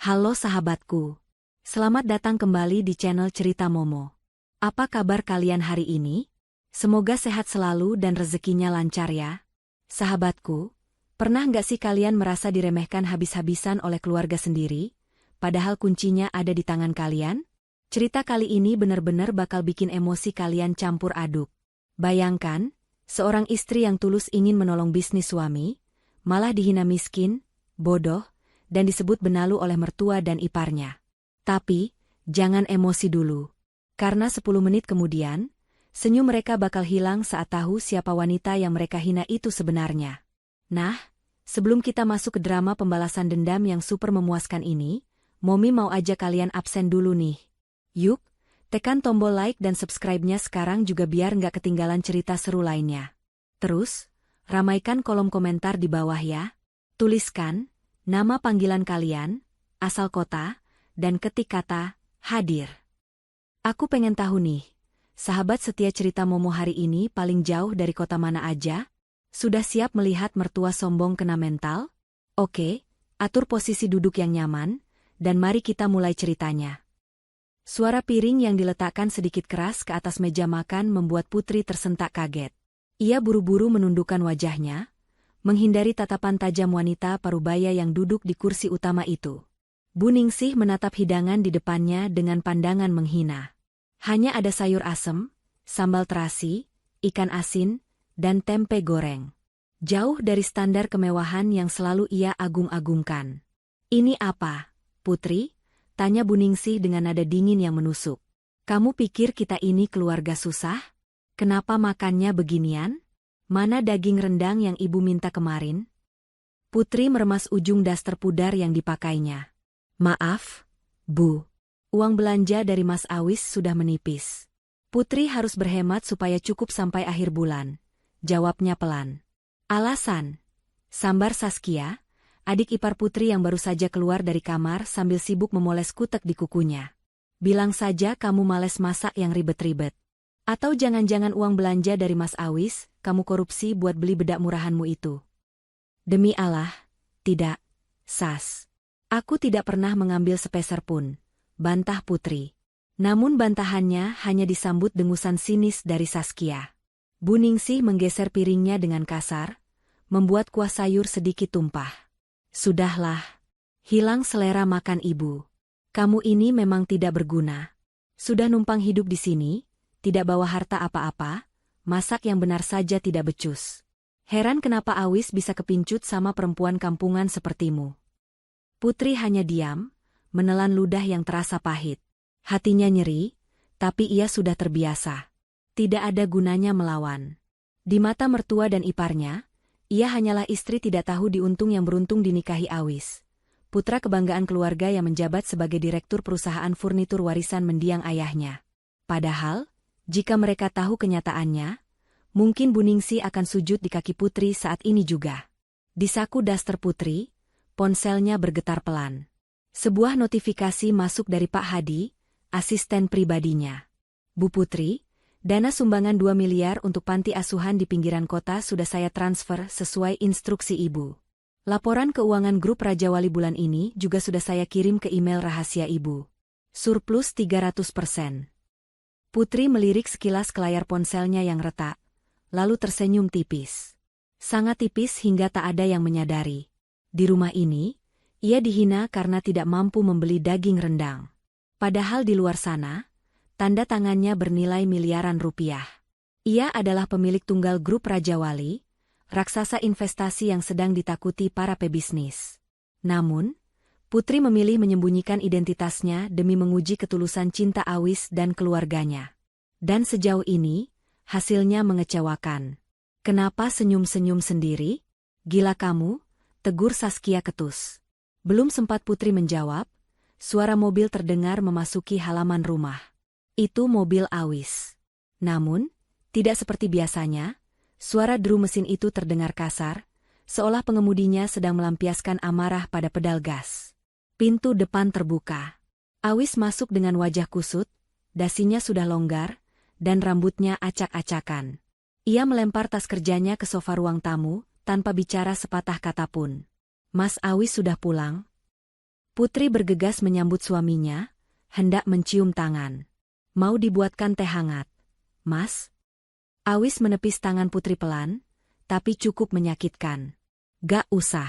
Halo sahabatku. Selamat datang kembali di channel Cerita Momo. Apa kabar kalian hari ini? Semoga sehat selalu dan rezekinya lancar ya. Sahabatku, pernah nggak sih kalian merasa diremehkan habis-habisan oleh keluarga sendiri, padahal kuncinya ada di tangan kalian? Cerita kali ini benar-benar bakal bikin emosi kalian campur aduk. Bayangkan, seorang istri yang tulus ingin menolong bisnis suami, malah dihina miskin, bodoh, dan disebut benalu oleh mertua dan iparnya. Tapi, jangan emosi dulu. Karena 10 menit kemudian, senyum mereka bakal hilang saat tahu siapa wanita yang mereka hina itu sebenarnya. Nah, sebelum kita masuk ke drama pembalasan dendam yang super memuaskan ini, Momi mau ajak kalian absen dulu nih. Yuk, tekan tombol like dan subscribe-nya sekarang juga biar nggak ketinggalan cerita seru lainnya. Terus, ramaikan kolom komentar di bawah ya. Tuliskan nama panggilan kalian, asal kota, dan ketik kata, hadir. Aku pengen tahu nih, sahabat setia Cerita Momo hari ini paling jauh dari kota mana aja? Sudah siap melihat mertua sombong kena mental? Oke, atur posisi duduk yang nyaman, dan mari kita mulai ceritanya. Suara piring yang diletakkan sedikit keras ke atas meja makan membuat Putri tersentak kaget. Ia buru-buru menundukkan wajahnya, menghindari tatapan tajam wanita parubaya yang duduk di kursi utama itu. Bu Ningsih menatap hidangan di depannya dengan pandangan menghina. Hanya ada sayur asem, sambal terasi, ikan asin, dan tempe goreng. Jauh dari standar kemewahan yang selalu ia agung-agungkan. "Ini apa, Putri?" tanya Bu Ningsih dengan nada dingin yang menusuk. "Kamu pikir kita ini keluarga susah? Kenapa makannya beginian? Mana daging rendang yang ibu minta kemarin?" Putri meremas ujung daster pudar yang dipakainya. "Maaf, Bu. Uang belanja dari Mas Awis sudah menipis. Putri harus berhemat supaya cukup sampai akhir bulan," jawabnya pelan. "Alasan?" sambar Saskia, adik ipar Putri yang baru saja keluar dari kamar sambil sibuk memoles kutek di kukunya. "Bilang saja kamu males masak yang ribet-ribet. Atau jangan-jangan uang belanja dari Mas Awis, kamu korupsi buat beli bedak murahanmu itu?" "Demi Allah, tidak, Sas. Aku tidak pernah mengambil sepeser pun," bantah Putri. Namun bantahannya hanya disambut dengusan sinis dari Saskia. Bu Ningsih menggeser piringnya dengan kasar, membuat kuah sayur sedikit tumpah. "Sudahlah. Hilang selera makan ibu. Kamu ini memang tidak berguna. Sudah numpang hidup di sini, tidak bawa harta apa-apa, masak yang benar saja tidak becus. Heran kenapa Awis bisa kepincut sama perempuan kampungan sepertimu." Putri hanya diam, menelan ludah yang terasa pahit. Hatinya nyeri, tapi ia sudah terbiasa. Tidak ada gunanya melawan. Di mata mertua dan iparnya, ia hanyalah istri tidak tahu diuntung yang beruntung dinikahi Awis, putra kebanggaan keluarga yang menjabat sebagai direktur perusahaan furnitur warisan mendiang ayahnya. Padahal, jika mereka tahu kenyataannya, mungkin Bu Ningsih akan sujud di kaki Putri saat ini juga. Di saku daster Putri, ponselnya bergetar pelan. Sebuah notifikasi masuk dari Pak Hadi, asisten pribadinya. "Bu Putri, dana sumbangan 2 miliar untuk panti asuhan di pinggiran kota sudah saya transfer sesuai instruksi Ibu. Laporan keuangan grup Raja Wali bulan ini juga sudah saya kirim ke email rahasia Ibu. Surplus 300%. Putri melirik sekilas ke layar ponselnya yang retak, lalu tersenyum tipis. Sangat tipis hingga tak ada yang menyadari. Di rumah ini, ia dihina karena tidak mampu membeli daging rendang. Padahal di luar sana, tanda tangannya bernilai miliaran rupiah. Ia adalah pemilik tunggal grup Raja Wali, raksasa investasi yang sedang ditakuti para pebisnis. Namun, Putri memilih menyembunyikan identitasnya demi menguji ketulusan cinta Awis dan keluarganya. Dan sejauh ini, hasilnya mengecewakan. "Kenapa senyum-senyum sendiri? Gila kamu?" tegur Saskia ketus. Belum sempat Putri menjawab, suara mobil terdengar memasuki halaman rumah. Itu mobil Awis. Namun, tidak seperti biasanya, suara deru mesin itu terdengar kasar, seolah pengemudinya sedang melampiaskan amarah pada pedal gas. Pintu depan terbuka. Awis masuk dengan wajah kusut, dasinya sudah longgar, dan rambutnya acak-acakan. Ia melempar tas kerjanya ke sofa ruang tamu, tanpa bicara sepatah kata pun. "Mas Awis sudah pulang?" Putri bergegas menyambut suaminya, hendak mencium tangan. Mau dibuatkan teh hangat, Mas? Awis menepis tangan Putri pelan, tapi cukup menyakitkan. Gak usah.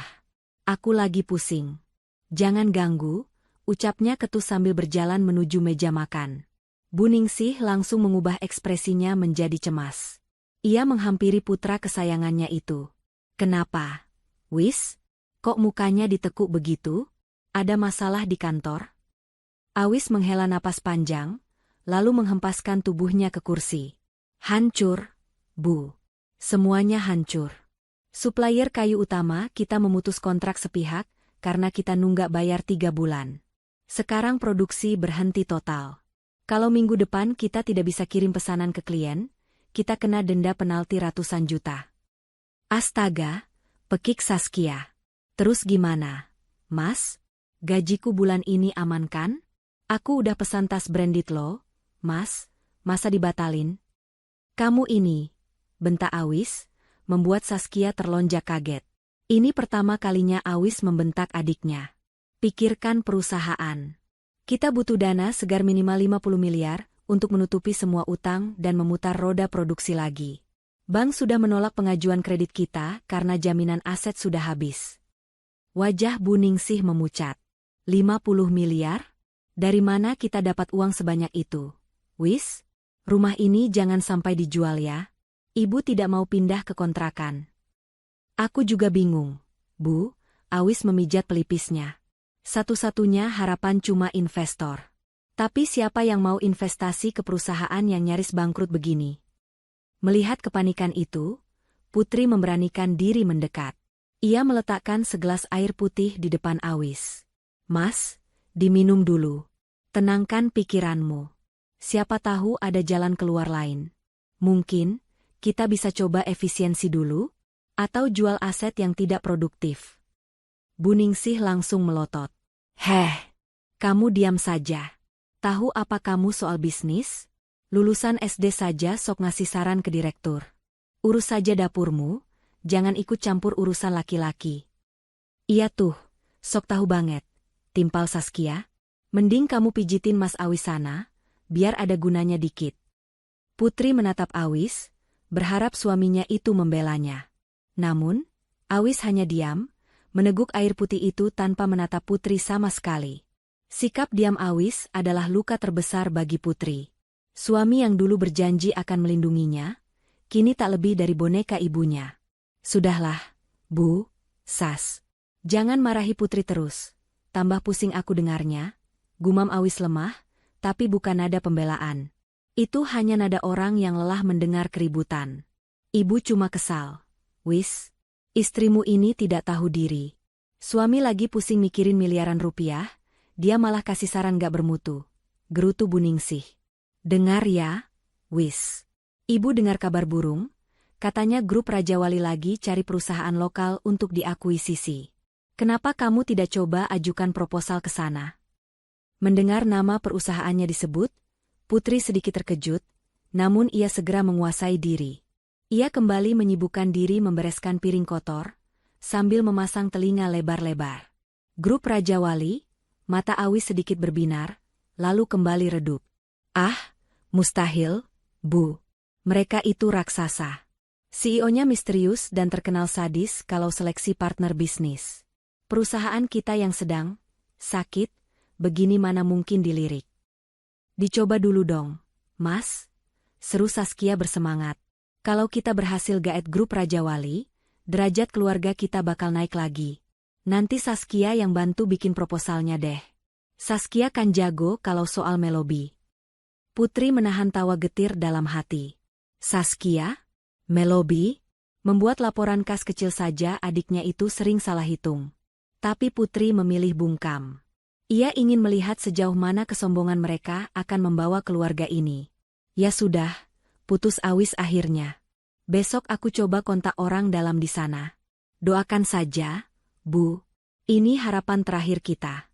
Aku lagi pusing. Jangan ganggu, ucapnya ketus sambil berjalan menuju meja makan. Bu Ningsih langsung mengubah ekspresinya menjadi cemas. Ia menghampiri putra kesayangannya itu. Kenapa? Wis? Kok mukanya ditekuk begitu? Ada masalah di kantor? Awis menghela napas panjang, lalu menghempaskan tubuhnya ke kursi. Hancur, Bu. Semuanya hancur. Supplier kayu utama kita memutus kontrak sepihak karena kita nunggak bayar 3 bulan. Sekarang produksi berhenti total. Kalau minggu depan kita tidak bisa kirim pesanan ke klien, kita kena denda penalti ratusan juta. Astaga, pekik Saskia. Terus gimana, Mas? Gajiku bulan ini aman kan? Aku udah pesan tas branded loh, Mas. Masa dibatalin? Kamu ini, bentak Awis, membuat Saskia terlonjak kaget. Ini pertama kalinya Awis membentak adiknya. Pikirkan perusahaan. Kita butuh dana segar minimal 50 miliar untuk menutupi semua utang dan memutar roda produksi lagi. Bank sudah menolak pengajuan kredit kita karena jaminan aset sudah habis. Wajah Bu Ningsih memucat. 50 miliar? Dari mana kita dapat uang sebanyak itu? Wis, rumah ini jangan sampai dijual ya. Ibu tidak mau pindah ke kontrakan. Aku juga bingung, Bu. Awis memijat pelipisnya. Satu-satunya harapan cuma investor. Tapi siapa yang mau investasi ke perusahaan yang nyaris bangkrut begini? Melihat kepanikan itu, Putri memberanikan diri mendekat. Ia meletakkan segelas air putih di depan Awis. Mas, diminum dulu. Tenangkan pikiranmu. Siapa tahu ada jalan keluar lain. Mungkin, kita bisa coba efisiensi dulu, atau jual aset yang tidak produktif. Bu Ningsih langsung melotot. Kamu diam saja. Tahu apa kamu soal bisnis? Lulusan SD saja sok ngasih saran ke direktur. Urus saja dapurmu, jangan ikut campur urusan laki-laki. Iya tuh, sok tahu banget. Timpal Saskia. Mending kamu pijitin Mas Awis sana, biar ada gunanya dikit. Putri menatap Awis, berharap suaminya itu membelanya. Namun, Awis hanya diam, meneguk air putih itu tanpa menatap Putri sama sekali. Sikap diam Awis adalah luka terbesar bagi Putri. Suami yang dulu berjanji akan melindunginya, kini tak lebih dari boneka ibunya. Sudahlah, Bu, Sas. Jangan marahi Putri terus. Tambah pusing aku dengarnya. Gumam Awis lemah, tapi bukan nada pembelaan. Itu hanya nada orang yang lelah mendengar keributan. Ibu cuma kesal. Wis. Istrimu ini tidak tahu diri. Suami lagi pusing mikirin miliaran rupiah, dia malah kasih saran gak bermutu. Gerutu Bu Ningsih. Dengar ya, Wis. Ibu dengar kabar burung? Katanya grup Raja Wali lagi cari perusahaan lokal untuk diakuisisi. Kenapa kamu tidak coba ajukan proposal ke sana? Mendengar nama perusahaannya disebut, Putri sedikit terkejut, namun ia segera menguasai diri. Ia kembali menyibukkan diri membereskan piring kotor, sambil memasang telinga lebar-lebar. Grup Raja Wali, mata Awis sedikit berbinar, lalu kembali redup. Ah, mustahil, Bu. Mereka itu raksasa. CEO-nya misterius dan terkenal sadis kalau seleksi partner bisnis. Perusahaan kita yang sedang sakit, begini mana mungkin dilirik. Dicoba dulu dong, Mas. Seru Saskia bersemangat. Kalau kita berhasil gaet grup Raja Wali, derajat keluarga kita bakal naik lagi. Nanti Saskia yang bantu bikin proposalnya deh. Saskia kan jago kalau soal melobi. Putri menahan tawa getir dalam hati. Saskia? Melobi? Membuat laporan kas kecil saja adiknya itu sering salah hitung. Tapi Putri memilih bungkam. Ia ingin melihat sejauh mana kesombongan mereka akan membawa keluarga ini. Ya sudah. Putus Awis akhirnya. Besok aku coba kontak orang dalam di sana. Doakan saja, Bu. Ini harapan terakhir kita.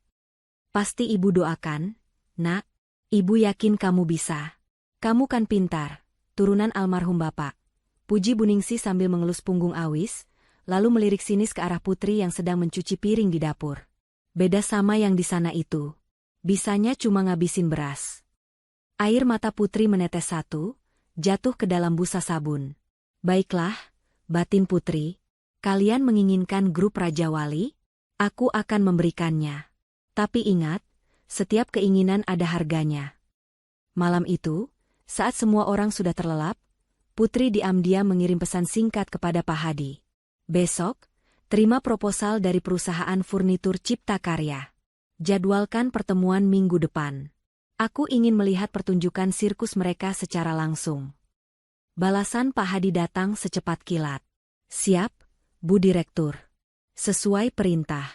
Pasti Ibu doakan, Nak. Ibu yakin kamu bisa. Kamu kan pintar, turunan almarhum Bapak. Puji Bu Ningsih sambil mengelus punggung Awis, lalu melirik sinis ke arah Putri yang sedang mencuci piring di dapur. Beda sama yang di sana itu. Bisanya cuma ngabisin beras. Air mata Putri menetes satu, jatuh ke dalam busa sabun. Baiklah, batin Putri. Kalian menginginkan grup Raja Wali? Aku akan memberikannya. Tapi ingat, setiap keinginan ada harganya. Malam itu, saat semua orang sudah terlelap, Putri diam-diam mengirim pesan singkat kepada Pak Hadi. Besok, terima proposal dari perusahaan furnitur Cipta Karya. Jadwalkan pertemuan minggu depan. Aku ingin melihat pertunjukan sirkus mereka secara langsung. Balasan Pak Hadi datang secepat kilat. Siap, Bu Direktur. Sesuai perintah.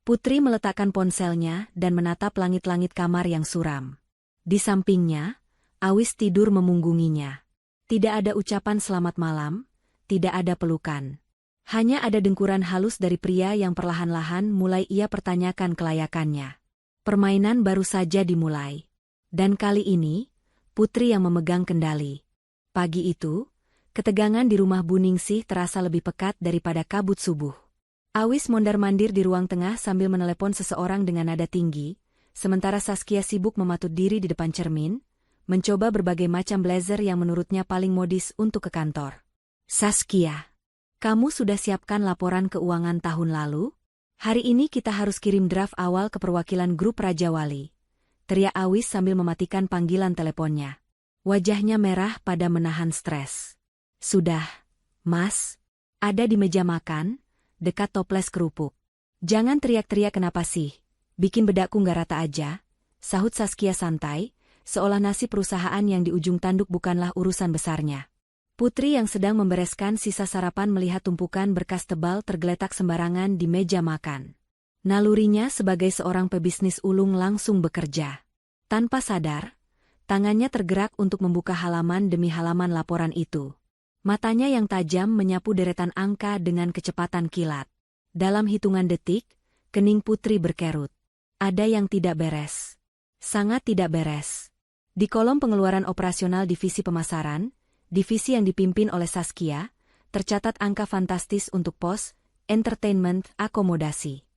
Putri meletakkan ponselnya dan menatap langit-langit kamar yang suram. Di sampingnya, Awis tidur memunggunginya. Tidak ada ucapan selamat malam, tidak ada pelukan. Hanya ada dengkuran halus dari pria yang perlahan-lahan mulai ia pertanyakan kelayakannya. Permainan baru saja dimulai. Dan kali ini, Putri yang memegang kendali. Pagi itu, ketegangan di rumah Bu Ningsih terasa lebih pekat daripada kabut subuh. Awis mondar-mandir di ruang tengah sambil menelepon seseorang dengan nada tinggi, sementara Saskia sibuk mematut diri di depan cermin, mencoba berbagai macam blazer yang menurutnya paling modis untuk ke kantor. Saskia, kamu sudah siapkan laporan keuangan tahun lalu? Hari ini kita harus kirim draft awal ke perwakilan grup Raja Wali. Teriak Awis sambil mematikan panggilan teleponnya. Wajahnya merah pada menahan stres. Sudah, Mas. Ada di meja makan, dekat toples kerupuk. Jangan teriak-teriak kenapa sih? Bikin bedakku nggak rata aja, sahut Saskia santai, seolah nasib perusahaan yang di ujung tanduk bukanlah urusan besarnya. Putri yang sedang membereskan sisa sarapan melihat tumpukan berkas tebal tergeletak sembarangan di meja makan. Nalurinya sebagai seorang pebisnis ulung langsung bekerja. Tanpa sadar, tangannya tergerak untuk membuka halaman demi halaman laporan itu. Matanya yang tajam menyapu deretan angka dengan kecepatan kilat. Dalam hitungan detik, kening Putri berkerut. Ada yang tidak beres. Sangat tidak beres. Di kolom pengeluaran operasional divisi pemasaran, divisi yang dipimpin oleh Saskia, tercatat angka fantastis untuk pos, entertainment, akomodasi.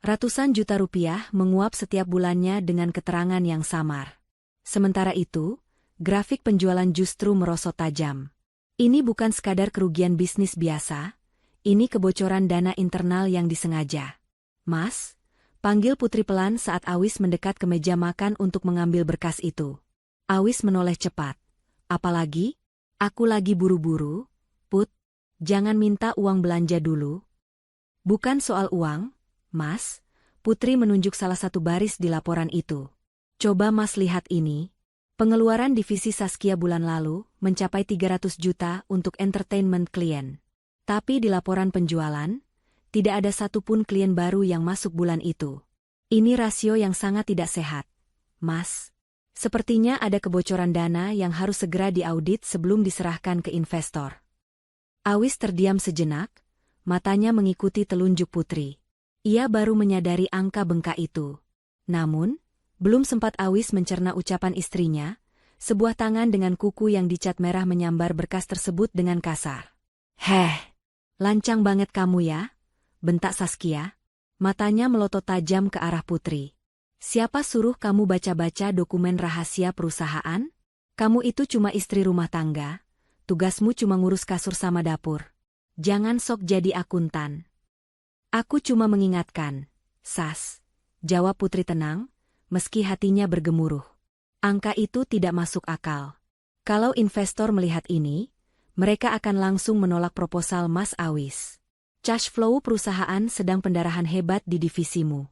Ratusan juta rupiah menguap setiap bulannya dengan keterangan yang samar. Sementara itu, grafik penjualan justru merosot tajam. Ini bukan sekadar kerugian bisnis biasa, ini kebocoran dana internal yang disengaja. Mas, panggil Putri pelan saat Awis mendekat ke meja makan untuk mengambil berkas itu. Awis menoleh cepat. Apalagi? Aku lagi buru-buru, Put. Jangan minta uang belanja dulu. Bukan soal uang, Mas. Putri menunjuk salah satu baris di laporan itu. Coba Mas lihat ini. Pengeluaran divisi Saskia bulan lalu mencapai 300 juta untuk entertainment klien. Tapi di laporan penjualan, tidak ada satupun klien baru yang masuk bulan itu. Ini rasio yang sangat tidak sehat, Mas. Sepertinya ada kebocoran dana yang harus segera diaudit sebelum diserahkan ke investor. Awis terdiam sejenak, matanya mengikuti telunjuk Putri. Ia baru menyadari angka bengkak itu. Namun, belum sempat Awis mencerna ucapan istrinya, sebuah tangan dengan kuku yang dicat merah menyambar berkas tersebut dengan kasar. Heh, lancang banget kamu ya, bentak Saskia. Matanya melotot tajam ke arah Putri. Siapa suruh kamu baca-baca dokumen rahasia perusahaan? Kamu itu cuma istri rumah tangga, tugasmu cuma ngurus kasur sama dapur. Jangan sok jadi akuntan. Aku cuma mengingatkan, Sas, jawab Putri tenang, meski hatinya bergemuruh. Angka itu tidak masuk akal. Kalau investor melihat ini, mereka akan langsung menolak proposal Mas Awis. Cash flow perusahaan sedang pendarahan hebat di divisimu.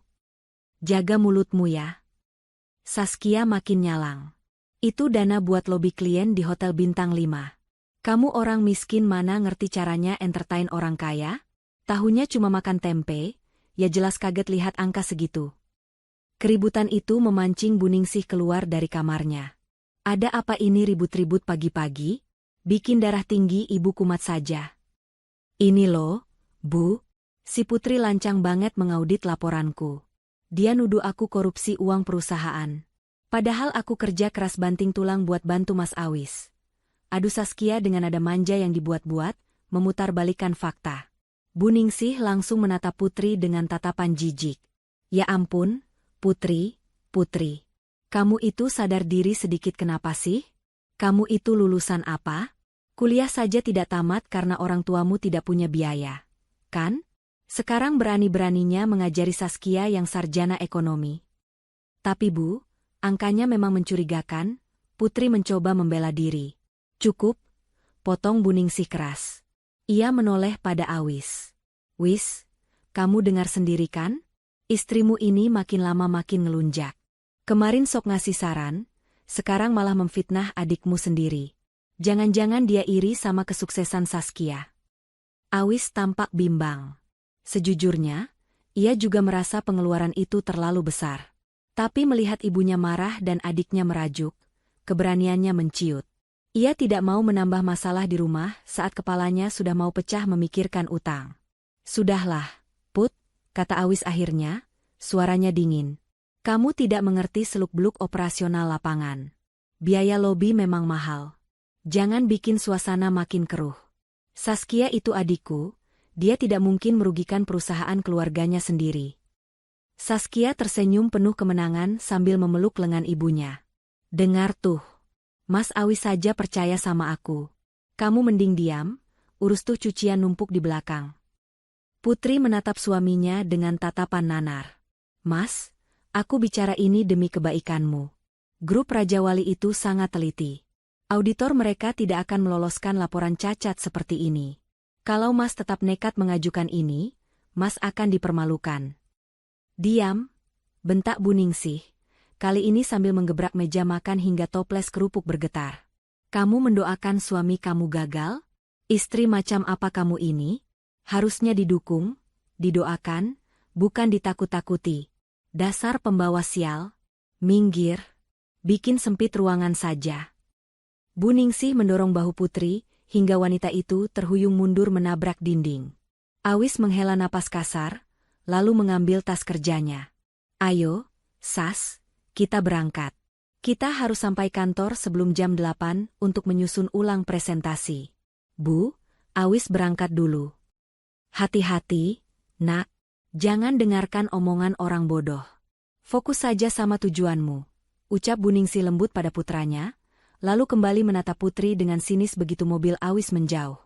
Jaga mulutmu ya. Saskia makin nyalang. Itu dana buat lobi klien di hotel bintang 5. Kamu orang miskin mana ngerti caranya entertain orang kaya? Tahunya cuma makan tempe, ya jelas kaget lihat angka segitu. Keributan itu memancing Bu Ningsih keluar dari kamarnya. Ada apa ini ribut-ribut pagi-pagi? Bikin darah tinggi ibu kumat saja. Ini loh, Bu. Si Putri lancang banget mengaudit laporanku. Dia nuduh aku korupsi uang perusahaan. Padahal aku kerja keras banting tulang buat bantu Mas Awis. Adu Saskia dengan nada manja yang dibuat-buat, memutarbalikkan fakta. Bu Ningsih langsung menatap Putri dengan tatapan jijik. Ya ampun, Putri, Putri. Kamu itu sadar diri sedikit kenapa sih? Kamu itu lulusan apa? Kuliah saja tidak tamat karena orang tuamu tidak punya biaya. Kan? Sekarang berani-beraninya mengajari Saskia yang sarjana ekonomi. Tapi Bu, angkanya memang mencurigakan. Putri mencoba membela diri. Cukup, potong Bu Ningsih keras. Ia menoleh pada Awis. Wis, kamu dengar sendiri kan? Istrimu ini makin lama makin ngelunjak. Kemarin sok ngasih saran, sekarang malah memfitnah adikmu sendiri. Jangan-jangan dia iri sama kesuksesan Saskia. Awis tampak bimbang. Sejujurnya, ia juga merasa pengeluaran itu terlalu besar. Tapi melihat ibunya marah dan adiknya merajuk, keberaniannya menciut. Ia tidak mau menambah masalah di rumah saat kepalanya sudah mau pecah memikirkan utang. Sudahlah, Put, kata Awis akhirnya, suaranya dingin. Kamu tidak mengerti seluk-beluk operasional lapangan. Biaya lobi memang mahal. Jangan bikin suasana makin keruh. Saskia itu adikku, dia tidak mungkin merugikan perusahaan keluarganya sendiri. Saskia tersenyum penuh kemenangan sambil memeluk lengan ibunya. Dengar tuh. Mas Awis saja percaya sama aku. Kamu mending diam, urus tuh cucian numpuk di belakang. Putri menatap suaminya dengan tatapan nanar. Mas, aku bicara ini demi kebaikanmu. Grup Raja Wali itu sangat teliti. Auditor mereka tidak akan meloloskan laporan cacat seperti ini. Kalau Mas tetap nekat mengajukan ini, Mas akan dipermalukan. Diam, bentak Bu Ningsih. Kali ini sambil menggebrak meja makan hingga toples kerupuk bergetar. Kamu mendoakan suami kamu gagal? Istri macam apa kamu ini? Harusnya didukung, didoakan, bukan ditakut-takuti. Dasar pembawa sial. Minggir. Bikin sempit ruangan saja. Bu Ningsih mendorong bahu Putri, hingga wanita itu terhuyung mundur menabrak dinding. Awis menghela napas kasar, lalu mengambil tas kerjanya. Ayo, Sas, kita berangkat. Kita harus sampai kantor sebelum jam 8 untuk menyusun ulang presentasi. Bu, Awis berangkat dulu. Hati-hati, Nak. Jangan dengarkan omongan orang bodoh. Fokus saja sama tujuanmu, ucap Bu Ningsih lembut pada putranya, lalu kembali menatap Putri dengan sinis begitu mobil Awis menjauh.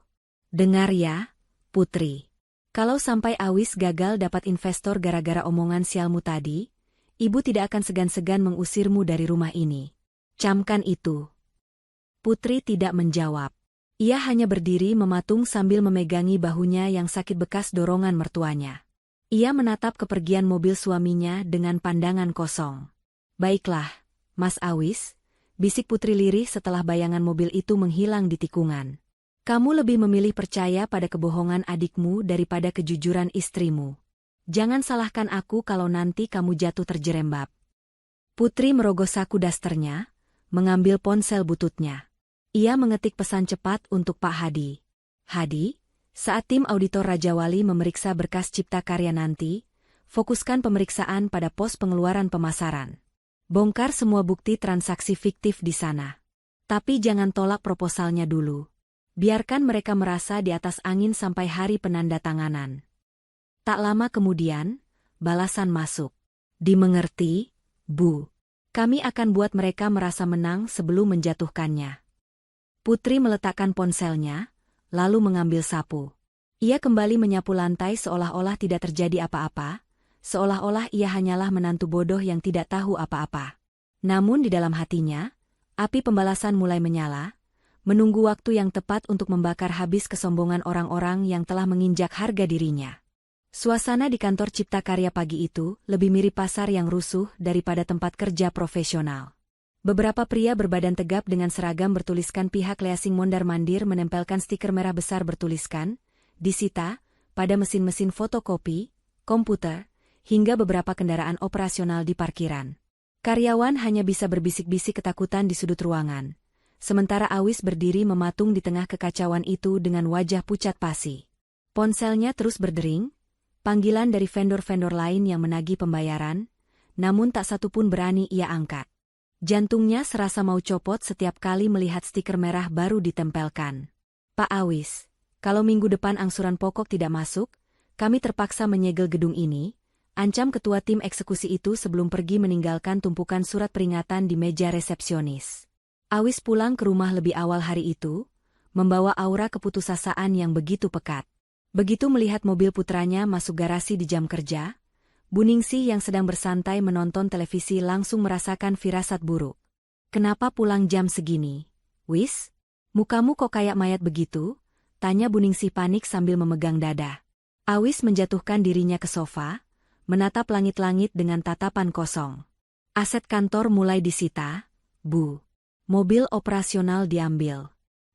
Dengar ya, Putri. Kalau sampai Awis gagal dapat investor gara-gara omongan sialmu tadi, Ibu tidak akan segan-segan mengusirmu dari rumah ini. Camkan itu. Putri tidak menjawab. Ia hanya berdiri mematung sambil memegangi bahunya yang sakit bekas dorongan mertuanya. Ia menatap kepergian mobil suaminya dengan pandangan kosong. Baiklah, Mas Awis, bisik Putri lirih setelah bayangan mobil itu menghilang di tikungan. Kamu lebih memilih percaya pada kebohongan adikmu daripada kejujuran istrimu. Jangan salahkan aku kalau nanti kamu jatuh terjerembab. Putri merogoh saku dasternya, mengambil ponsel bututnya. Ia mengetik pesan cepat untuk Pak Hadi. Hadi, saat tim auditor Raja Wali memeriksa berkas cipta karya nanti, fokuskan pemeriksaan pada pos pengeluaran pemasaran. Bongkar semua bukti transaksi fiktif di sana. Tapi jangan tolak proposalnya dulu. Biarkan mereka merasa di atas angin sampai hari penandatanganan. Tak lama kemudian, balasan masuk. Dimengerti, Bu. Kami akan buat mereka merasa menang sebelum menjatuhkannya. Putri meletakkan ponselnya, lalu mengambil sapu. Ia kembali menyapu lantai seolah-olah tidak terjadi apa-apa, seolah-olah ia hanyalah menantu bodoh yang tidak tahu apa-apa. Namun di dalam hatinya, api pembalasan mulai menyala, menunggu waktu yang tepat untuk membakar habis kesombongan orang-orang yang telah menginjak harga dirinya. Suasana di kantor Cipta Karya pagi itu lebih mirip pasar yang rusuh daripada tempat kerja profesional. Beberapa pria berbadan tegap dengan seragam bertuliskan pihak leasing mondar-mandir menempelkan stiker merah besar bertuliskan, disita, pada mesin-mesin fotokopi, komputer, hingga beberapa kendaraan operasional di parkiran. Karyawan hanya bisa berbisik-bisik ketakutan di sudut ruangan, sementara Awis berdiri mematung di tengah kekacauan itu dengan wajah pucat pasi. Ponselnya terus berdering, panggilan dari vendor-vendor lain yang menagih pembayaran, namun tak satu pun berani ia angkat. Jantungnya serasa mau copot setiap kali melihat stiker merah baru ditempelkan. Pak Awis, kalau minggu depan angsuran pokok tidak masuk, kami terpaksa menyegel gedung ini, Ancam ketua tim eksekusi itu sebelum pergi meninggalkan tumpukan surat peringatan di meja resepsionis. Awis pulang ke rumah lebih awal hari itu, membawa aura keputusasaan yang begitu pekat. Begitu melihat mobil putranya masuk garasi di jam kerja, Bu Ningsih yang sedang bersantai menonton televisi langsung merasakan firasat buruk. "Kenapa pulang jam segini, Wis? Mukamu kok kayak mayat begitu?" tanya Bu Ningsih panik sambil memegang dada. Awis menjatuhkan dirinya ke sofa, menatap langit-langit dengan tatapan kosong. "Aset kantor mulai disita, Bu. Mobil operasional diambil.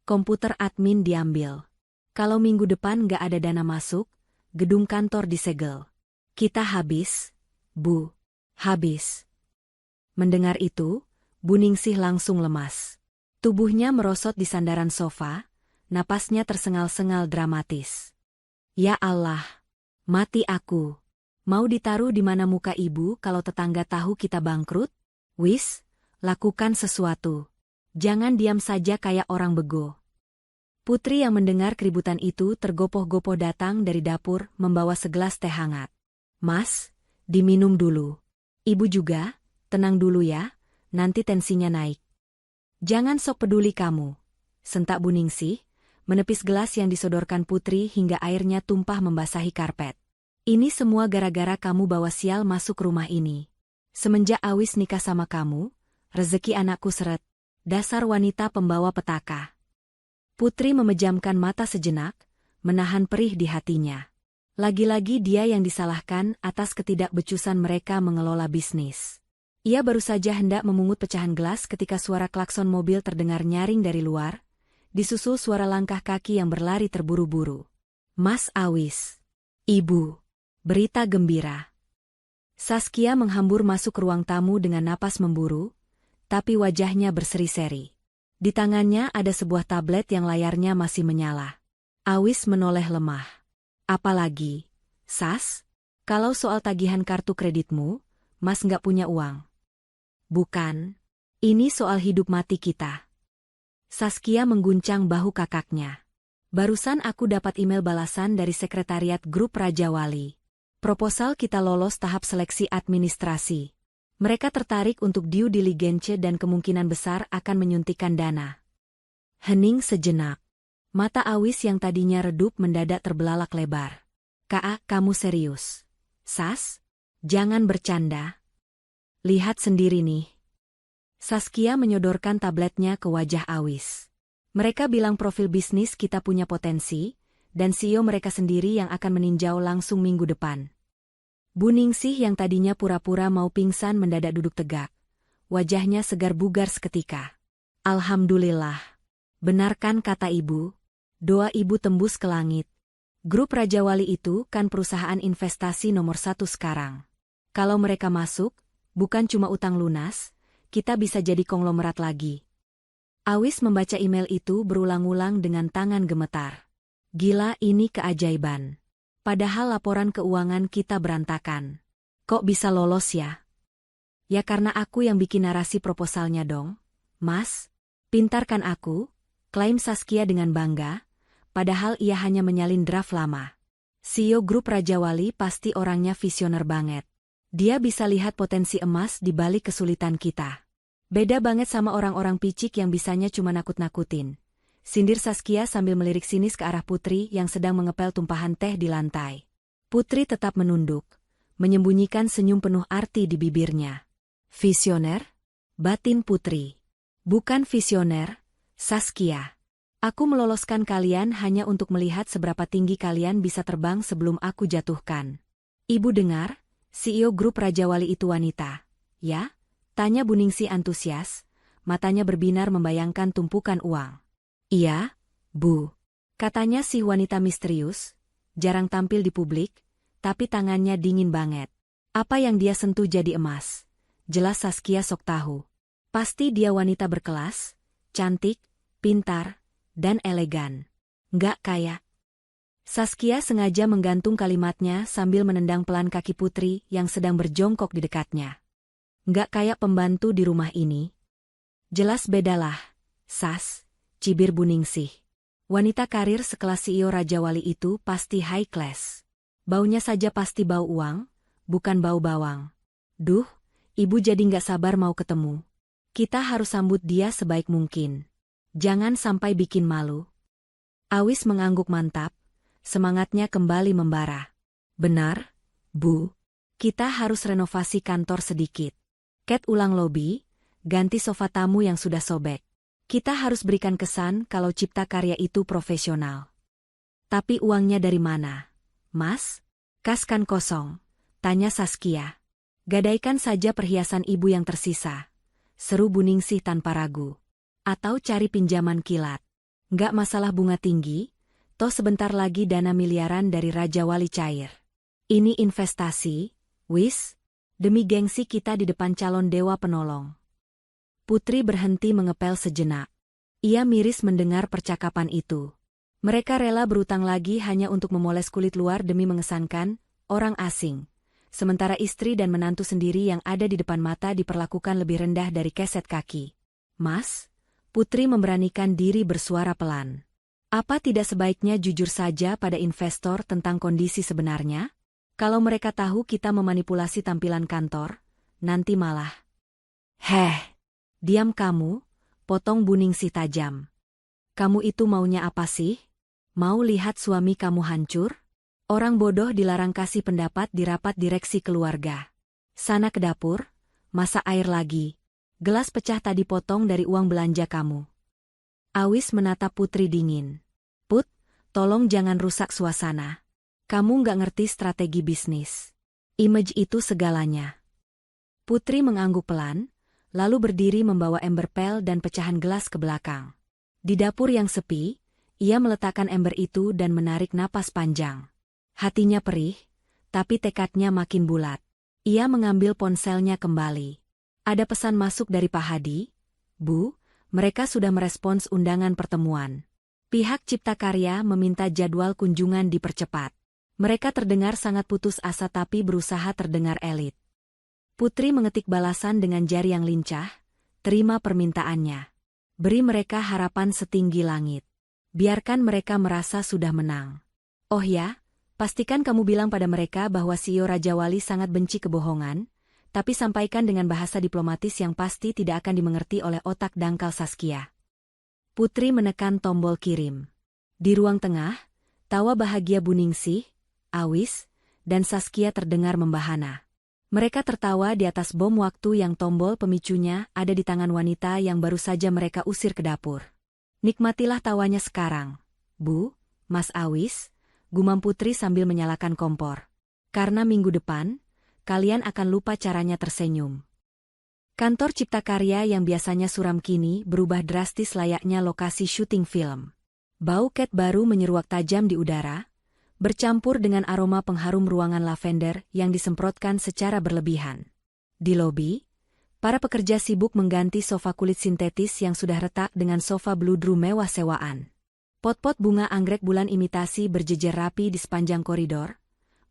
Komputer admin diambil. Kalau minggu depan nggak ada dana masuk, gedung kantor disegel. Kita habis, Bu. Habis." Mendengar itu, Bu Ningsih langsung lemas. Tubuhnya merosot di sandaran sofa, napasnya tersengal-sengal dramatis. "Ya Allah, mati aku. Mau ditaruh di mana muka ibu kalau tetangga tahu kita bangkrut? Wis, lakukan sesuatu. Jangan diam saja kayak orang bego." Putri yang mendengar keributan itu tergopoh-gopoh datang dari dapur membawa segelas teh hangat. "Mas, diminum dulu. Ibu juga, tenang dulu ya, nanti tensinya naik." "Jangan sok peduli kamu," sentak Bu Ningsih, menepis gelas yang disodorkan Putri hingga airnya tumpah membasahi karpet. "Ini semua gara-gara kamu bawa sial masuk rumah ini. Semenjak Awis nikah sama kamu, rezeki anakku seret. Dasar wanita pembawa petaka." Putri memejamkan mata sejenak, menahan perih di hatinya. Lagi-lagi dia yang disalahkan atas ketidakbecusan mereka mengelola bisnis. Ia baru saja hendak memungut pecahan gelas ketika suara klakson mobil terdengar nyaring dari luar, disusul suara langkah kaki yang berlari terburu-buru. "Mas Awis. Ibu. Berita gembira." Saskia menghambur masuk ke ruang tamu dengan napas memburu, tapi wajahnya berseri-seri. Di tangannya ada sebuah tablet yang layarnya masih menyala. Awis menoleh lemah. "Apalagi, Sas? Kalau soal tagihan kartu kreditmu, Mas nggak punya uang." "Bukan. Ini soal hidup mati kita." Saskia mengguncang bahu kakaknya. "Barusan aku dapat email balasan dari sekretariat grup Raja Wali. Proposal kita lolos tahap seleksi administrasi. Mereka tertarik untuk due diligence dan kemungkinan besar akan menyuntikkan dana." Hening sejenak. Mata Awis yang tadinya redup mendadak terbelalak lebar. "Kak, kamu serius? Sas? Jangan bercanda. Lihat sendiri nih." Saskia menyodorkan tabletnya ke wajah Awis. "Mereka bilang profil bisnis kita punya potensi, dan CEO mereka sendiri yang akan meninjau langsung minggu depan." Bu Ningsih yang tadinya pura-pura mau pingsan mendadak duduk tegak. Wajahnya segar bugar seketika. "Alhamdulillah. Benarkan kata ibu? Doa ibu tembus ke langit. Grup Raja Wali itu kan perusahaan investasi nomor 1 sekarang. Kalau mereka masuk, bukan cuma utang lunas, kita bisa jadi konglomerat lagi." Awis membaca email itu berulang-ulang dengan tangan gemetar. "Gila, ini keajaiban. Padahal laporan keuangan kita berantakan. Kok bisa lolos ya?" "Ya karena aku yang bikin narasi proposalnya dong, Mas. Pintarkan aku," klaim Saskia dengan bangga, padahal ia hanya menyalin draft lama. CEO grup Raja Wali pasti orangnya visioner banget. Dia bisa lihat potensi emas di balik kesulitan kita. Beda banget sama orang-orang picik yang bisanya cuma nakut-nakutin. Sindir Saskia sambil melirik sinis ke arah Putri yang sedang mengepel tumpahan teh di lantai. Putri tetap menunduk, menyembunyikan senyum penuh arti di bibirnya. "Visioner?" batin Putri. "Bukan visioner, Saskia. Aku meloloskan kalian hanya untuk melihat seberapa tinggi kalian bisa terbang sebelum aku jatuhkan." "Ibu dengar, CEO grup Raja Wali itu wanita, ya?" tanya Bu Ningsih antusias, matanya berbinar membayangkan tumpukan uang. "Iya, Bu," katanya si wanita misterius, jarang tampil di publik, tapi tangannya dingin banget. Apa yang dia sentuh jadi emas. Jelas Saskia sok tahu. Pasti dia wanita berkelas, cantik, pintar, dan elegan. Nggak kayak. Saskia sengaja menggantung kalimatnya sambil menendang pelan kaki Putri yang sedang berjongkok di dekatnya. "Nggak kayak pembantu di rumah ini." "Jelas bedalah, Sas," cibir Bu Ningsih. "Wanita karir sekelas CEO Raja Wali itu pasti high class. Baunya saja pasti bau uang, bukan bau bawang. Duh, ibu jadi nggak sabar mau ketemu. Kita harus sambut dia sebaik mungkin. Jangan sampai bikin malu. Awis mengangguk mantap, semangatnya kembali membara. Benar, Bu. Kita harus renovasi kantor sedikit. Cat ulang lobi, ganti sofa tamu yang sudah sobek. Kita harus berikan kesan kalau cipta karya itu profesional. Tapi uangnya dari mana? Mas? Kas kan kosong, tanya Saskia. Gadaikan saja perhiasan ibu yang tersisa. Seru Buningsih tanpa ragu. Atau cari pinjaman kilat. Nggak masalah bunga tinggi, toh sebentar lagi dana miliaran dari Raja Wali cair. Ini investasi, wis, demi gengsi kita di depan calon dewa penolong. Putri berhenti mengepel sejenak. Ia miris mendengar percakapan itu. Mereka rela berutang lagi hanya untuk memoles kulit luar demi mengesankan orang asing. Sementara istri dan menantu sendiri yang ada di depan mata diperlakukan lebih rendah dari keset kaki. Mas, Putri memberanikan diri bersuara pelan. Apa tidak sebaiknya jujur saja pada investor tentang kondisi sebenarnya? Kalau mereka tahu kita memanipulasi tampilan kantor, nanti malah. Diam kamu, potong Buningsih tajam. Kamu itu maunya apa sih? Mau lihat suami kamu hancur? Orang bodoh dilarang kasih pendapat di rapat direksi keluarga. Sana ke dapur, masak air lagi. Gelas pecah tadi potong dari uang belanja kamu. Awis menatap Putri dingin. Put, tolong jangan rusak suasana. Kamu nggak ngerti strategi bisnis. Image itu segalanya. Putri mengangguk pelan, lalu berdiri membawa ember pel dan pecahan gelas ke belakang. Di dapur yang sepi, ia meletakkan ember itu dan menarik napas panjang. Hatinya perih, tapi tekadnya makin bulat. Ia mengambil ponselnya kembali. Ada pesan masuk dari Pak Hadi. Bu, mereka sudah merespons undangan pertemuan. Pihak Cipta Karya meminta jadwal kunjungan dipercepat. Mereka terdengar sangat putus asa tapi berusaha terdengar elit. Putri mengetik balasan dengan jari yang lincah, terima permintaannya. Beri mereka harapan setinggi langit. Biarkan mereka merasa sudah menang. Oh ya, pastikan kamu bilang pada mereka bahwa CEO Raja Wali sangat benci kebohongan, tapi sampaikan dengan bahasa diplomatis yang pasti tidak akan dimengerti oleh otak dangkal Saskia. Putri menekan tombol kirim. Di ruang tengah, tawa bahagia Buningsih, Awis, dan Saskia terdengar membahana. Mereka tertawa di atas bom waktu yang tombol pemicunya ada di tangan wanita yang baru saja mereka usir ke dapur. Nikmatilah tawanya sekarang, Bu, Mas Awis, gumam Putri sambil menyalakan kompor. Karena minggu depan, kalian akan lupa caranya tersenyum. Kantor Cipta Karya yang biasanya suram kini berubah drastis layaknya lokasi syuting film. Bau cat baru menyeruak tajam di udara, bercampur dengan aroma pengharum ruangan lavender yang disemprotkan secara berlebihan. Di lobi, para pekerja sibuk mengganti sofa kulit sintetis yang sudah retak dengan sofa bludru mewah sewaan. Pot-pot bunga anggrek bulan imitasi berjejer rapi di sepanjang koridor,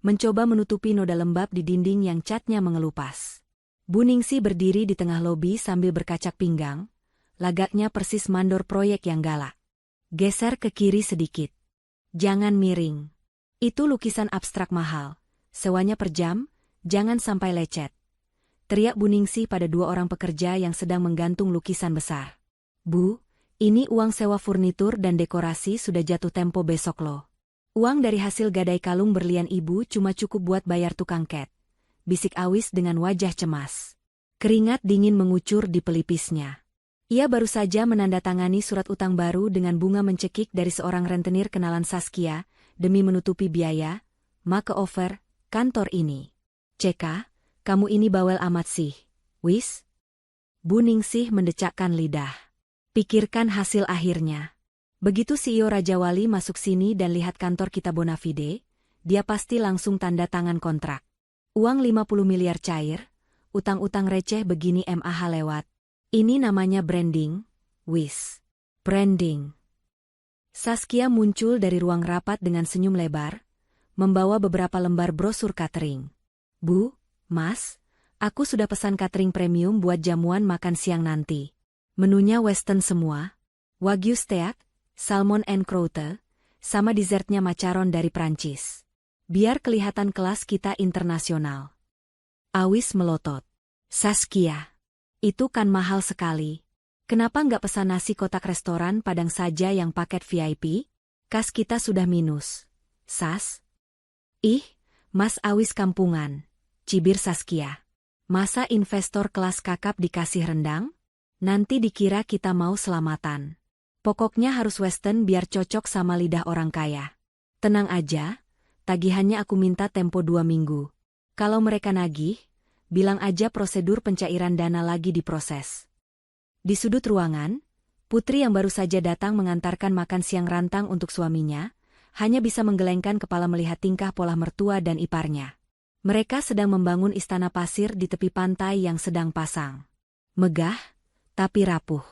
mencoba menutupi noda lembab di dinding yang catnya mengelupas. Buningsih berdiri di tengah lobi sambil berkacak pinggang, lagaknya persis mandor proyek yang galak. Geser ke kiri sedikit. Jangan miring. Itu lukisan abstrak mahal. Sewanya per jam, jangan sampai lecet. Teriak Buningsih pada dua orang pekerja yang sedang menggantung lukisan besar. Bu, ini uang sewa furnitur dan dekorasi sudah jatuh tempo besok loh. Uang dari hasil gadai kalung berlian ibu cuma cukup buat bayar tukang cat. Bisik Awis dengan wajah cemas. Keringat dingin mengucur di pelipisnya. Ia baru saja menandatangani surat utang baru dengan bunga mencekik dari seorang rentenir kenalan Saskia, demi menutupi biaya, make-over, kantor ini. CK, kamu ini bawel amat sih, wis? Buningsih mendecakkan lidah. Pikirkan hasil akhirnya. Begitu CEO Raja Wali masuk sini dan lihat kantor kita Bonafide, dia pasti langsung tanda tangan kontrak. Uang 50 miliar cair, utang-utang receh begini MAH lewat. Ini namanya branding, wis. Branding. Saskia muncul dari ruang rapat dengan senyum lebar, membawa beberapa lembar brosur catering. Bu, Mas, aku sudah pesan catering premium buat jamuan makan siang nanti. Menunya western semua, wagyu steak, salmon and croûte, sama dessertnya macaron dari Prancis. Biar kelihatan kelas kita internasional. Awis melotot. Saskia, itu kan mahal sekali. Kenapa nggak pesan nasi kotak restoran Padang saja yang paket VIP? Kas kita sudah minus. Sas? Ih, Mas Awis kampungan. Cibir Saskia. Masa investor kelas kakap dikasih rendang? Nanti dikira kita mau selamatan. Pokoknya harus western biar cocok sama lidah orang kaya. Tenang aja, tagihannya aku minta tempo 2 minggu. Kalau mereka nagih, bilang aja prosedur pencairan dana lagi diproses. Di sudut ruangan, Putri yang baru saja datang mengantarkan makan siang rantang untuk suaminya, hanya bisa menggelengkan kepala melihat tingkah pola mertua dan iparnya. Mereka sedang membangun istana pasir di tepi pantai yang sedang pasang. Megah, tapi rapuh.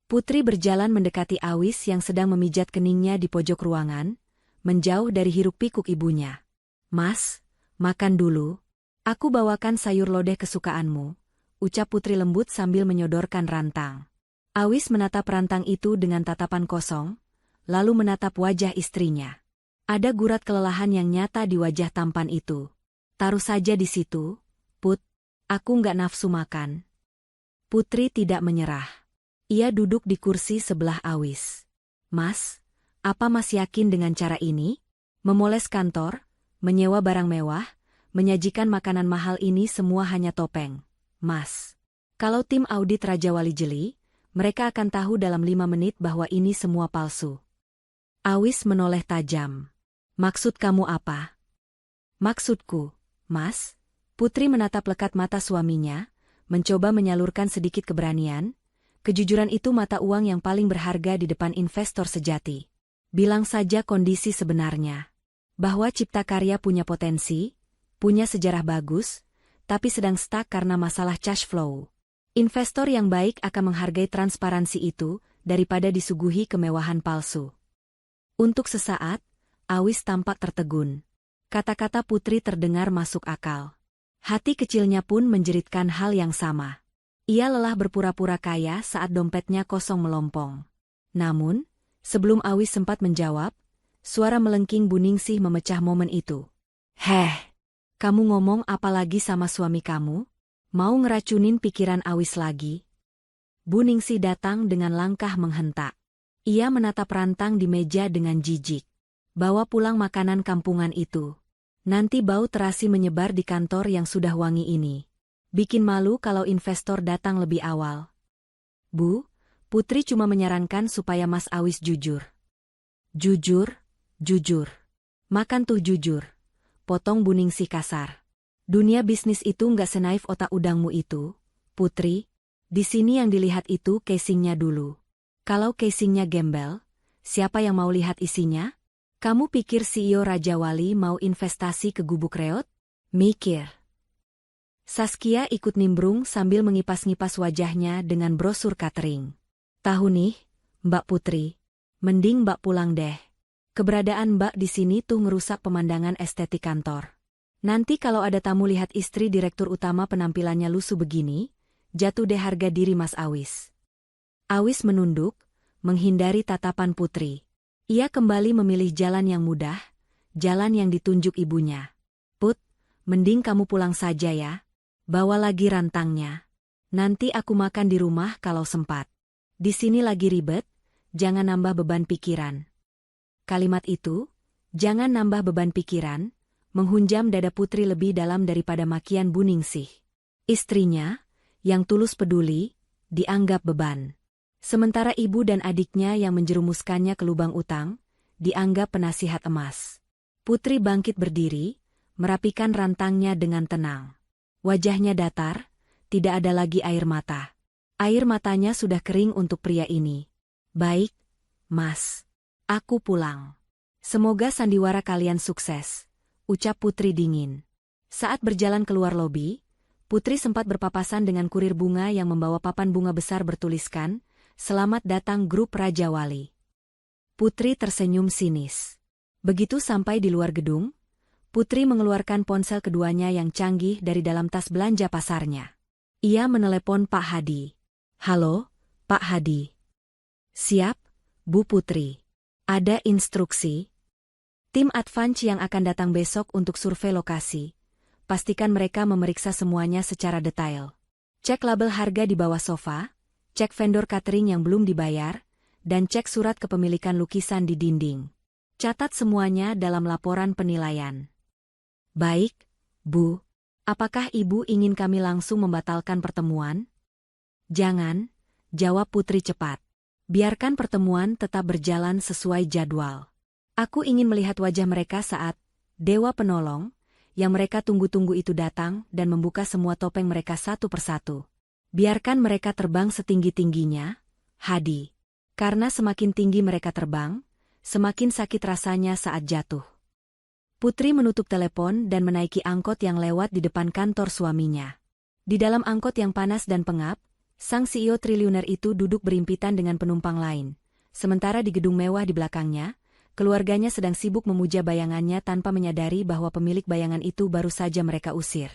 Putri berjalan mendekati Awis yang sedang memijat keningnya di pojok ruangan, menjauh dari hiruk-pikuk ibunya. Mas, makan dulu. Aku bawakan sayur lodeh kesukaanmu, ucap Putri lembut sambil menyodorkan rantang. Awis menatap rantang itu dengan tatapan kosong, lalu menatap wajah istrinya. Ada gurat kelelahan yang nyata di wajah tampan itu. Taruh saja di situ, Put, aku nggak nafsu makan. Putri tidak menyerah. Ia duduk di kursi sebelah Awis. Mas, apa Mas yakin dengan cara ini? Memoles kantor, menyewa barang mewah, menyajikan makanan mahal ini semua hanya topeng. Mas, kalau tim audit Raja Wali jeli, mereka akan tahu dalam 5 menit bahwa ini semua palsu. Awis menoleh tajam. Maksud kamu apa? Maksudku, Mas, Putri menatap lekat mata suaminya, mencoba menyalurkan sedikit keberanian. Kejujuran itu mata uang yang paling berharga di depan investor sejati. Bilang saja kondisi sebenarnya. Bahwa Cipta Karya punya potensi, punya sejarah bagus, tapi sedang stuck karena masalah cash flow. Investor yang baik akan menghargai transparansi itu, daripada disuguhi kemewahan palsu. Untuk sesaat, Awis tampak tertegun. Kata-kata Putri terdengar masuk akal. Hati kecilnya pun menjeritkan hal yang sama. Ia lelah berpura-pura kaya saat dompetnya kosong melompong. Namun, sebelum Awis sempat menjawab, suara melengking Bu Ningsih memecah momen itu. Heh, kamu ngomong apa lagi sama suami kamu? Mau ngeracunin pikiran Awis lagi? Bu Ningsih datang dengan langkah menghentak. Ia menatap rantang di meja dengan jijik. Bawa pulang makanan kampungan itu. Nanti bau terasi menyebar di kantor yang sudah wangi ini. Bikin malu kalau investor datang lebih awal. Bu, Putri cuma menyarankan supaya Mas Awis jujur. Jujur, jujur. Makan tuh jujur. Potong Bu Ningsih kasar. Dunia bisnis itu nggak senaif otak udangmu itu, Putri. Di sini yang dilihat itu casingnya dulu. Kalau casingnya gembel, siapa yang mau lihat isinya? Kamu pikir CEO Raja Wali mau investasi ke gubuk reot? Mikir. Saskia ikut nimbrung sambil mengipas-ngipas wajahnya dengan brosur catering. Tahu nih, Mbak Putri, mending Mbak pulang deh. Keberadaan Mbak di sini tuh ngerusak pemandangan estetik kantor. Nanti kalau ada tamu lihat istri direktur utama penampilannya lusuh begini, jatuh deh harga diri Mas Awis. Awis menunduk, menghindari tatapan Putri. Ia kembali memilih jalan yang mudah, jalan yang ditunjuk ibunya. Put, mending kamu pulang saja ya. Bawa lagi rantangnya. Nanti aku makan di rumah kalau sempat. Di sini lagi ribet, jangan nambah beban pikiran. Kalimat itu, jangan nambah beban pikiran, menghunjam dada Putri lebih dalam daripada makian Bu Ningsih. Istrinya, yang tulus peduli, dianggap beban. Sementara ibu dan adiknya yang menjerumuskannya ke lubang utang, dianggap penasihat emas. Putri bangkit berdiri, merapikan rantangnya dengan tenang. Wajahnya datar, tidak ada lagi air mata. Air matanya sudah kering untuk pria ini. Baik, Mas. Aku pulang. Semoga sandiwara kalian sukses, ucap Putri dingin. Saat berjalan keluar lobi, Putri sempat berpapasan dengan kurir bunga yang membawa papan bunga besar bertuliskan, "Selamat datang grup Raja Wali." Putri tersenyum sinis. Begitu sampai di luar gedung, Putri mengeluarkan ponsel keduanya yang canggih dari dalam tas belanja pasarnya. Ia menelepon Pak Hadi. Halo, Pak Hadi. Siap, Bu Putri. Ada instruksi? Tim advance yang akan datang besok untuk survei lokasi. pastikan mereka memeriksa semuanya secara detail. Cek label harga di bawah sofa, cek vendor catering yang belum dibayar, dan cek surat kepemilikan lukisan di dinding. Catat semuanya dalam laporan penilaian. Baik, Bu. Apakah Ibu ingin kami langsung membatalkan pertemuan? Jangan, jawab Putri cepat. Biarkan pertemuan tetap berjalan sesuai jadwal. Aku ingin melihat wajah mereka saat Dewa Penolong, yang mereka tunggu-tunggu itu datang dan membuka semua topeng mereka satu persatu. Biarkan mereka terbang setinggi-tingginya, Hadi. Karena semakin tinggi mereka terbang, semakin sakit rasanya saat jatuh. Putri menutup telepon dan menaiki angkot yang lewat di depan kantor suaminya. Di dalam angkot yang panas dan pengap, sang CEO triliuner itu duduk berimpitan dengan penumpang lain. Sementara di gedung mewah di belakangnya, keluarganya sedang sibuk memuja bayangannya tanpa menyadari bahwa pemilik bayangan itu baru saja mereka usir.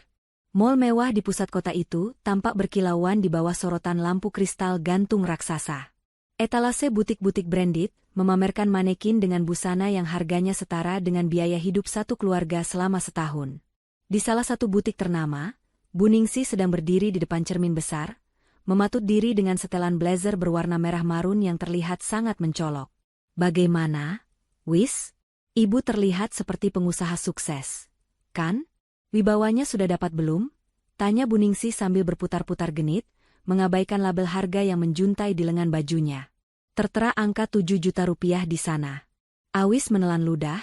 Mall mewah di pusat kota itu tampak berkilauan di bawah sorotan lampu kristal gantung raksasa. Etalase butik-butik branded memamerkan manekin dengan busana yang harganya setara dengan biaya hidup satu keluarga selama setahun. Di salah satu butik ternama, Bu Ningsih sedang berdiri di depan cermin besar, mematut diri dengan setelan blazer berwarna merah marun yang terlihat sangat mencolok. Bagaimana, Wis? Ibu terlihat seperti pengusaha sukses. Kan? Wibawanya sudah dapat belum? Tanya Bu Ningsih sambil berputar-putar genit, mengabaikan label harga yang menjuntai di lengan bajunya. Tertera angka 7 juta rupiah di sana. Awis menelan ludah,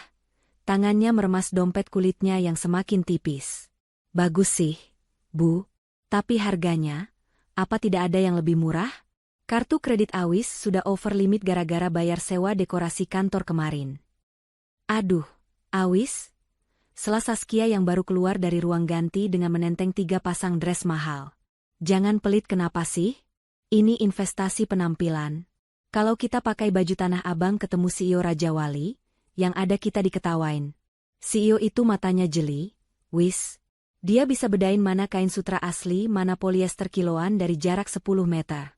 tangannya meremas dompet kulitnya yang semakin tipis. Bagus sih, Bu. Tapi harganya, apa tidak ada yang lebih murah? Kartu kredit Awis sudah over limit gara-gara bayar sewa dekorasi kantor kemarin. Aduh, Awis. Sela Saskia yang baru keluar dari ruang ganti dengan menenteng 3 pasang dress mahal. Jangan pelit kenapa sih? Ini investasi penampilan. Kalau kita pakai baju Tanah Abang ketemu CEO Raja Wali, yang ada kita diketawain. CEO itu matanya jeli, Wis. Dia bisa bedain mana kain sutra asli mana polyester kiloan dari jarak 10 meter.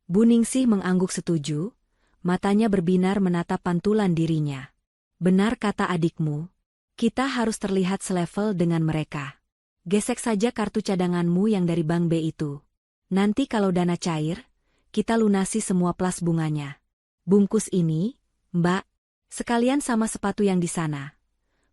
Bu Ningsih mengangguk setuju, matanya berbinar menatap pantulan dirinya. Benar kata adikmu. Kita harus terlihat selevel dengan mereka. Gesek saja kartu cadanganmu yang dari Bank B itu. Nanti kalau dana cair, kita lunasi semua plus bunganya. Bungkus ini, Mbak, sekalian sama sepatu yang di sana.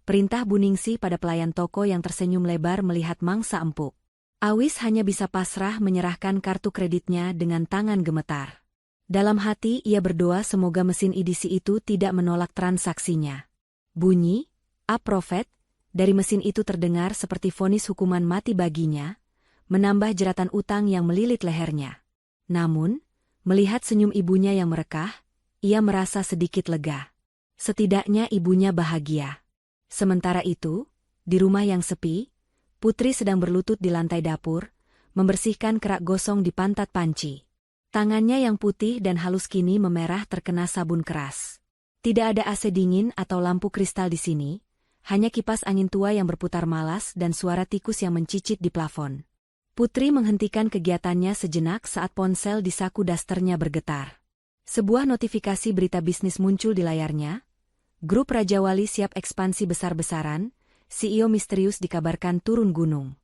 Perintah Bu Ningsih pada pelayan toko yang tersenyum lebar melihat mangsa empuk. Awis hanya bisa pasrah menyerahkan kartu kreditnya dengan tangan gemetar. Dalam hati ia berdoa semoga mesin edisi itu tidak menolak transaksinya. Bunyi, "Aprofet," dari mesin itu terdengar seperti vonis hukuman mati baginya, menambah jeratan utang yang melilit lehernya. Namun, melihat senyum ibunya yang merekah, ia merasa sedikit lega. Setidaknya ibunya bahagia. Sementara itu, di rumah yang sepi, Putri sedang berlutut di lantai dapur, membersihkan kerak gosong di pantat panci. Tangannya yang putih dan halus kini memerah terkena sabun keras. Tidak ada AC dingin atau lampu kristal di sini, hanya kipas angin tua yang berputar malas dan suara tikus yang mencicit di plafon. Putri menghentikan kegiatannya sejenak saat ponsel di saku dasternya bergetar. Sebuah notifikasi berita bisnis muncul di layarnya. Grup Raja Wali siap ekspansi besar-besaran, CEO misterius dikabarkan turun gunung.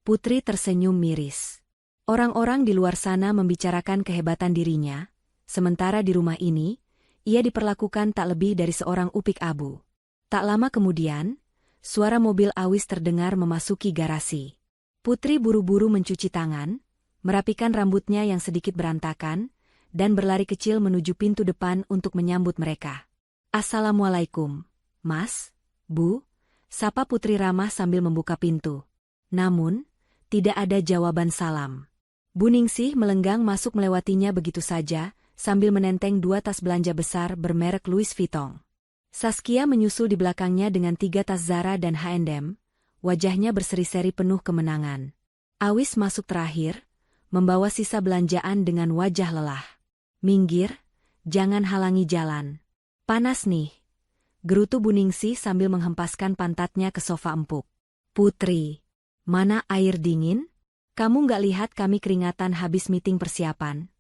Putri tersenyum miris. Orang-orang di luar sana membicarakan kehebatan dirinya, sementara di rumah ini, ia diperlakukan tak lebih dari seorang upik abu. Tak lama kemudian, suara mobil Awis terdengar memasuki garasi. Putri buru-buru mencuci tangan, merapikan rambutnya yang sedikit berantakan, dan berlari kecil menuju pintu depan untuk menyambut mereka. "Assalamualaikum, Mas, Bu," sapa Putri ramah sambil membuka pintu. Namun, tidak ada jawaban salam. Bu Ningsih melenggang masuk melewatinya begitu saja, sambil menenteng 2 tas belanja besar bermerek Louis Vuitton. Saskia menyusul di belakangnya dengan 3 tas Zara dan H&M, wajahnya berseri-seri penuh kemenangan. Awis masuk terakhir, membawa sisa belanjaan dengan wajah lelah. "Minggir, jangan halangi jalan. Panas nih," gerutu Bu Ningsih sambil menghempaskan pantatnya ke sofa empuk. "Putri, mana air dingin? Kamu nggak lihat kami keringatan habis meeting persiapan?"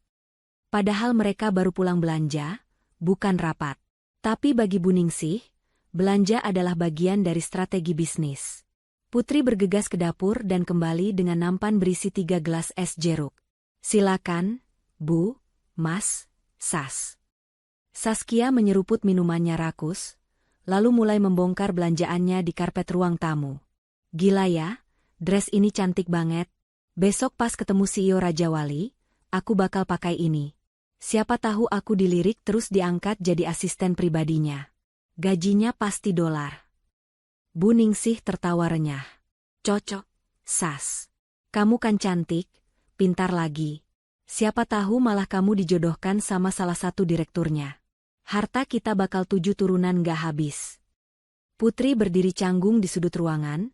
Padahal mereka baru pulang belanja, bukan rapat. Tapi bagi Bu Ningsih, belanja adalah bagian dari strategi bisnis. Putri bergegas ke dapur dan kembali dengan nampan berisi 3 gelas es jeruk. Silakan, Bu, Mas, Sas. Saskia menyeruput minumannya rakus, lalu mulai membongkar belanjaannya di karpet ruang tamu. Gila ya, dress ini cantik banget. Besok pas ketemu CEO Raja Wali, aku bakal pakai ini. Siapa tahu aku dilirik terus diangkat jadi asisten pribadinya. Gajinya pasti dolar. Bu Ningsih tertawa renyah. Cocok, Sas. Kamu kan cantik, pintar lagi. Siapa tahu malah kamu dijodohkan sama salah satu direkturnya. Harta kita bakal 7 turunan gak habis. Putri berdiri canggung di sudut ruangan,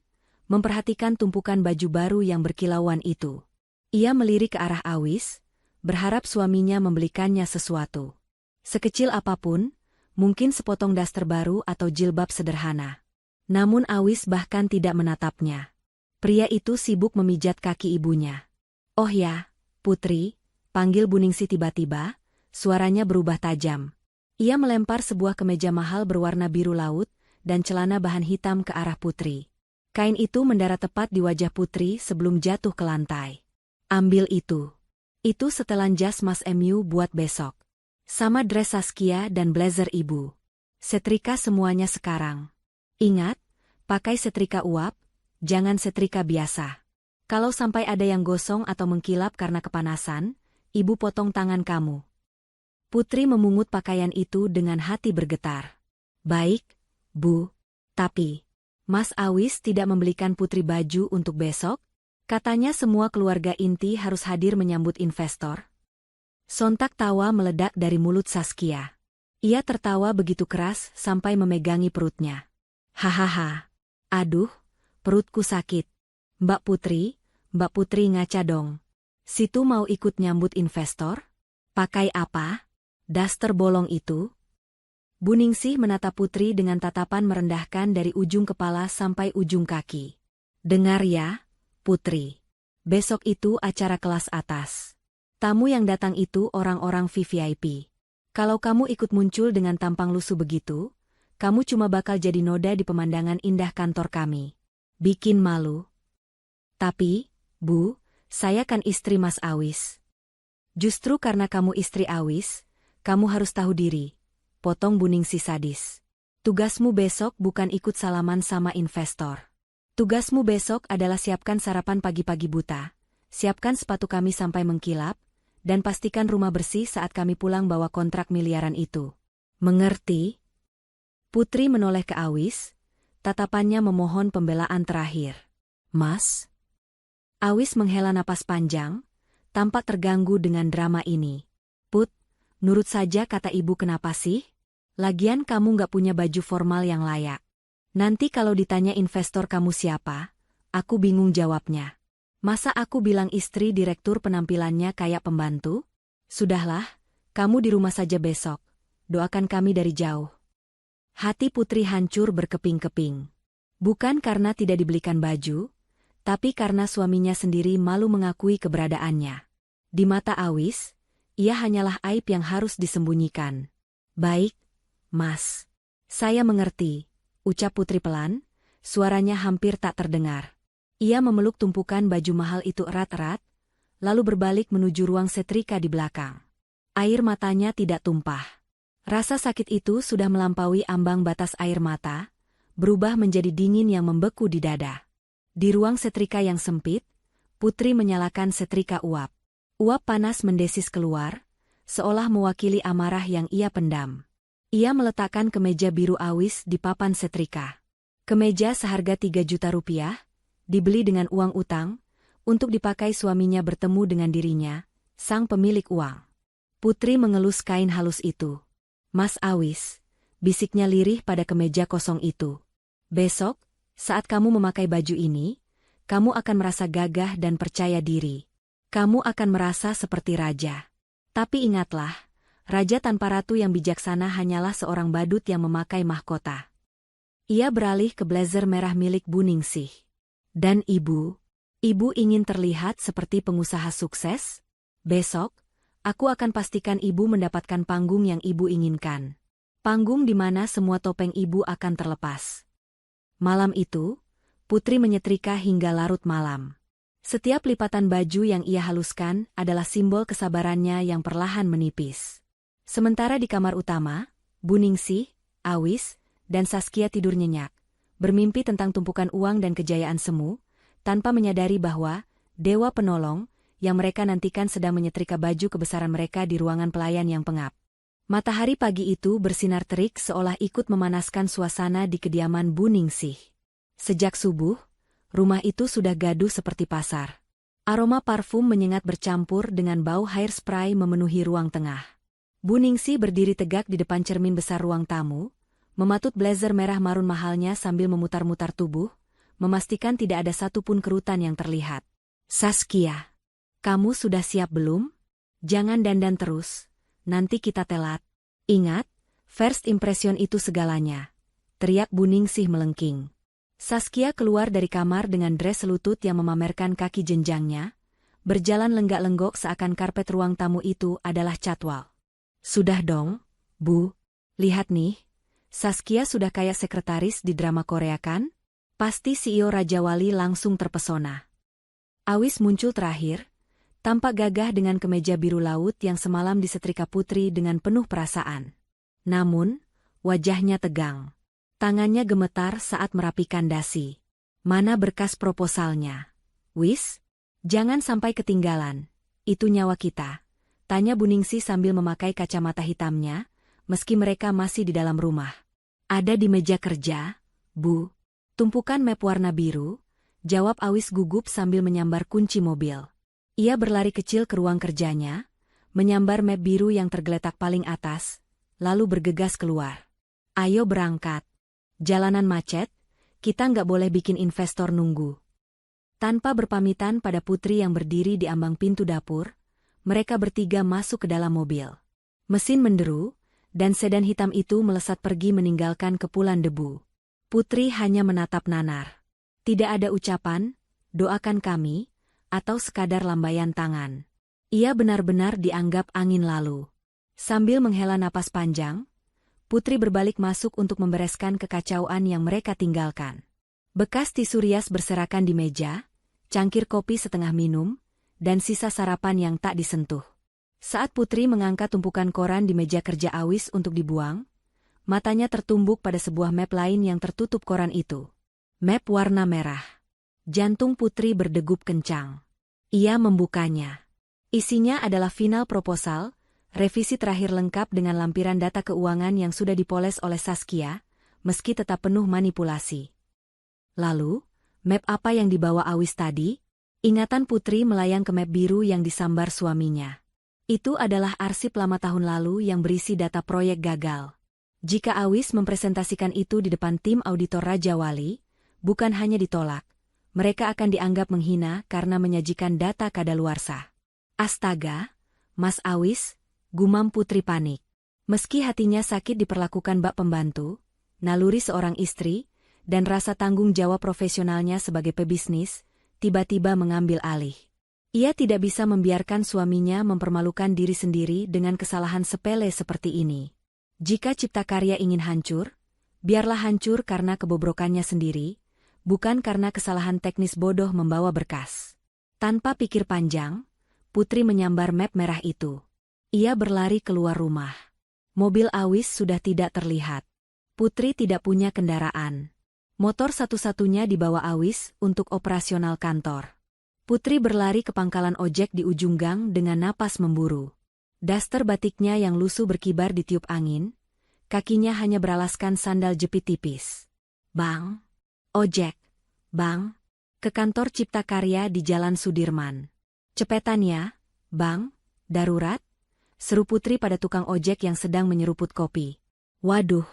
memperhatikan tumpukan baju baru yang berkilauan itu. Ia melirik ke arah Awis, berharap suaminya membelikannya sesuatu. Sekecil apapun, mungkin sepotong daster baru atau jilbab sederhana. Namun Awis bahkan tidak menatapnya. Pria itu sibuk memijat kaki ibunya. Oh ya, Putri, panggil Bu Ningsih tiba-tiba, suaranya berubah tajam. Ia melempar sebuah kemeja mahal berwarna biru laut dan celana bahan hitam ke arah Putri. Kain itu mendarat tepat di wajah Putri sebelum jatuh ke lantai. Ambil itu. Itu setelan jas Mas MU buat besok. Sama dress Saskia dan blazer ibu. Setrika semuanya sekarang. Ingat, pakai setrika uap, jangan setrika biasa. Kalau sampai ada yang gosong atau mengkilap karena kepanasan, ibu potong tangan kamu. Putri memungut pakaian itu dengan hati bergetar. Baik, Bu, tapi Mas Awis tidak membelikan Putri baju untuk besok? Katanya semua keluarga inti harus hadir menyambut investor. Sontak tawa meledak dari mulut Saskia. Ia tertawa begitu keras sampai memegangi perutnya. Hahaha. Aduh, perutku sakit. Mbak Putri ngaca dong. Situ mau ikut nyambut investor? Pakai apa? Daster bolong itu? Bu Ningsih menatap Putri dengan tatapan merendahkan dari ujung kepala sampai ujung kaki. Dengar ya, Putri. Besok itu acara kelas atas. Tamu yang datang itu orang-orang VVIP. Kalau kamu ikut muncul dengan tampang lusuh begitu, kamu cuma bakal jadi noda di pemandangan indah kantor kami. Bikin malu. Tapi, Bu, saya kan istri Mas Awis. Justru karena kamu istri Awis, kamu harus tahu diri. Potong Bu Ningsih sadis. Tugasmu besok bukan ikut salaman sama investor. Tugasmu besok adalah siapkan sarapan pagi-pagi buta, siapkan sepatu kami sampai mengkilap, dan pastikan rumah bersih saat kami pulang bawa kontrak miliaran itu. Mengerti? Putri menoleh ke Awis, tatapannya memohon pembelaan terakhir. Mas? Awis menghela napas panjang, tampak terganggu dengan drama ini. Put, nurut saja kata ibu kenapa sih? Lagian kamu gak punya baju formal yang layak. Nanti kalau ditanya investor kamu siapa, aku bingung jawabnya. Masa aku bilang istri direktur penampilannya kayak pembantu? Sudahlah, kamu di rumah saja besok. Doakan kami dari jauh. Hati Putri hancur berkeping-keping. Bukan karena tidak dibelikan baju, tapi karena suaminya sendiri malu mengakui keberadaannya. Di mata Awis, ia hanyalah aib yang harus disembunyikan. Baik, Mas. Saya mengerti, ucap Putri pelan, suaranya hampir tak terdengar. Ia memeluk tumpukan baju mahal itu erat-erat, lalu berbalik menuju ruang setrika di belakang. Air matanya tidak tumpah. Rasa sakit itu sudah melampaui ambang batas air mata, berubah menjadi dingin yang membeku di dada. Di ruang setrika yang sempit, Putri menyalakan setrika uap. Uap panas mendesis keluar, seolah mewakili amarah yang ia pendam. Ia meletakkan kemeja biru Awis di papan setrika. Kemeja seharga 3 juta rupiah, dibeli dengan uang utang, untuk dipakai suaminya bertemu dengan dirinya, sang pemilik uang. Putri mengelus kain halus itu. Mas Awis, bisiknya lirih pada kemeja kosong itu. Besok, saat kamu memakai baju ini, kamu akan merasa gagah dan percaya diri. Kamu akan merasa seperti raja. Tapi ingatlah, raja tanpa ratu yang bijaksana hanyalah seorang badut yang memakai mahkota. Ia beralih ke blazer merah milik Bu Ningsih. Dan ibu ingin terlihat seperti pengusaha sukses? Besok, aku akan pastikan ibu mendapatkan panggung yang ibu inginkan. Panggung di mana semua topeng ibu akan terlepas. Malam itu, Putri menyetrika hingga larut malam. Setiap lipatan baju yang ia haluskan adalah simbol kesabarannya yang perlahan menipis. Sementara di kamar utama, Bu Ningsih, Awis, dan Saskia tidur nyenyak, bermimpi tentang tumpukan uang dan kejayaan semu, tanpa menyadari bahwa Dewa Penolong yang mereka nantikan sedang menyetrika baju kebesaran mereka di ruangan pelayan yang pengap. Matahari pagi itu bersinar terik seolah ikut memanaskan suasana di kediaman Bu Ningsih. Sejak subuh, rumah itu sudah gaduh seperti pasar. Aroma parfum menyengat bercampur dengan bau hairspray memenuhi ruang tengah. Bu Ningsih berdiri tegak di depan cermin besar ruang tamu, mematut blazer merah marun mahalnya sambil memutar-mutar tubuh, memastikan tidak ada satupun kerutan yang terlihat. Saskia, kamu sudah siap belum? Jangan dandan terus, nanti kita telat. Ingat, first impression itu segalanya, teriak Bu Ningsih melengking. Saskia keluar dari kamar dengan dres selutut yang memamerkan kaki jenjangnya, berjalan lenggak-lenggok seakan karpet ruang tamu itu adalah catwalk. Sudah dong, Bu. Lihat nih, Saskia sudah kayak sekretaris di drama Korea kan? Pasti CEO Raja Wali langsung terpesona. Awis muncul terakhir, tampak gagah dengan kemeja biru laut yang semalam disetrika Putri dengan penuh perasaan. Namun, wajahnya tegang. Tangannya gemetar saat merapikan dasi. Mana berkas proposalnya? Wis, jangan sampai ketinggalan. Itu nyawa kita. Tanya Bu Ningsih sambil memakai kacamata hitamnya, meski mereka masih di dalam rumah. Ada di meja kerja, Bu. Tumpukan map warna biru, jawab Awis gugup sambil menyambar kunci mobil. Ia berlari kecil ke ruang kerjanya, menyambar map biru yang tergeletak paling atas, lalu bergegas keluar. Ayo berangkat. Jalanan macet, kita nggak boleh bikin investor nunggu. Tanpa berpamitan pada Putri yang berdiri di ambang pintu dapur, mereka bertiga masuk ke dalam mobil. Mesin menderu, dan sedan hitam itu melesat pergi meninggalkan kepulan debu. Putri hanya menatap nanar. Tidak ada ucapan, doakan kami, atau sekadar lambaian tangan. Ia benar-benar dianggap angin lalu. Sambil menghela napas panjang, Putri berbalik masuk untuk membereskan kekacauan yang mereka tinggalkan. Bekas tisu rias berserakan di meja, cangkir kopi setengah minum, dan sisa sarapan yang tak disentuh. Saat Putri mengangkat tumpukan koran di meja kerja Awis untuk dibuang, matanya tertumbuk pada sebuah map lain yang tertutup koran itu. Map warna merah. Jantung Putri berdegup kencang. Ia membukanya. Isinya adalah final proposal, revisi terakhir lengkap dengan lampiran data keuangan yang sudah dipoles oleh Saskia, meski tetap penuh manipulasi. Lalu, map apa yang dibawa Awis tadi? Ingatan Putri melayang ke map biru yang disambar suaminya. Itu adalah arsip lama tahun lalu yang berisi data proyek gagal. Jika Awis mempresentasikan itu di depan tim auditor Raja Wali, bukan hanya ditolak, mereka akan dianggap menghina karena menyajikan data kadaluarsa. Astaga, Mas Awis, gumam Putri panik. Meski hatinya sakit diperlakukan bak pembantu, naluri seorang istri, dan rasa tanggung jawab profesionalnya sebagai pebisnis, tiba-tiba mengambil alih. Ia tidak bisa membiarkan suaminya mempermalukan diri sendiri dengan kesalahan sepele seperti ini. Jika cipta karya ingin hancur, biarlah hancur karena kebobrokannya sendiri, bukan karena kesalahan teknis bodoh membawa berkas. Tanpa pikir panjang, Putri menyambar map merah itu. Ia berlari keluar rumah. Mobil Awis sudah tidak terlihat. Putri tidak punya kendaraan. Motor satu-satunya dibawa Awis untuk operasional kantor. Putri berlari ke pangkalan ojek di ujung gang dengan napas memburu. Daster batiknya yang lusuh berkibar ditiup angin, kakinya hanya beralaskan sandal jepit tipis. Bang! Ojek! Bang! Ke kantor Cipta Karya di Jalan Sudirman. Cepetannya, Bang! Darurat! Seru Putri pada tukang ojek yang sedang menyeruput kopi. Waduh,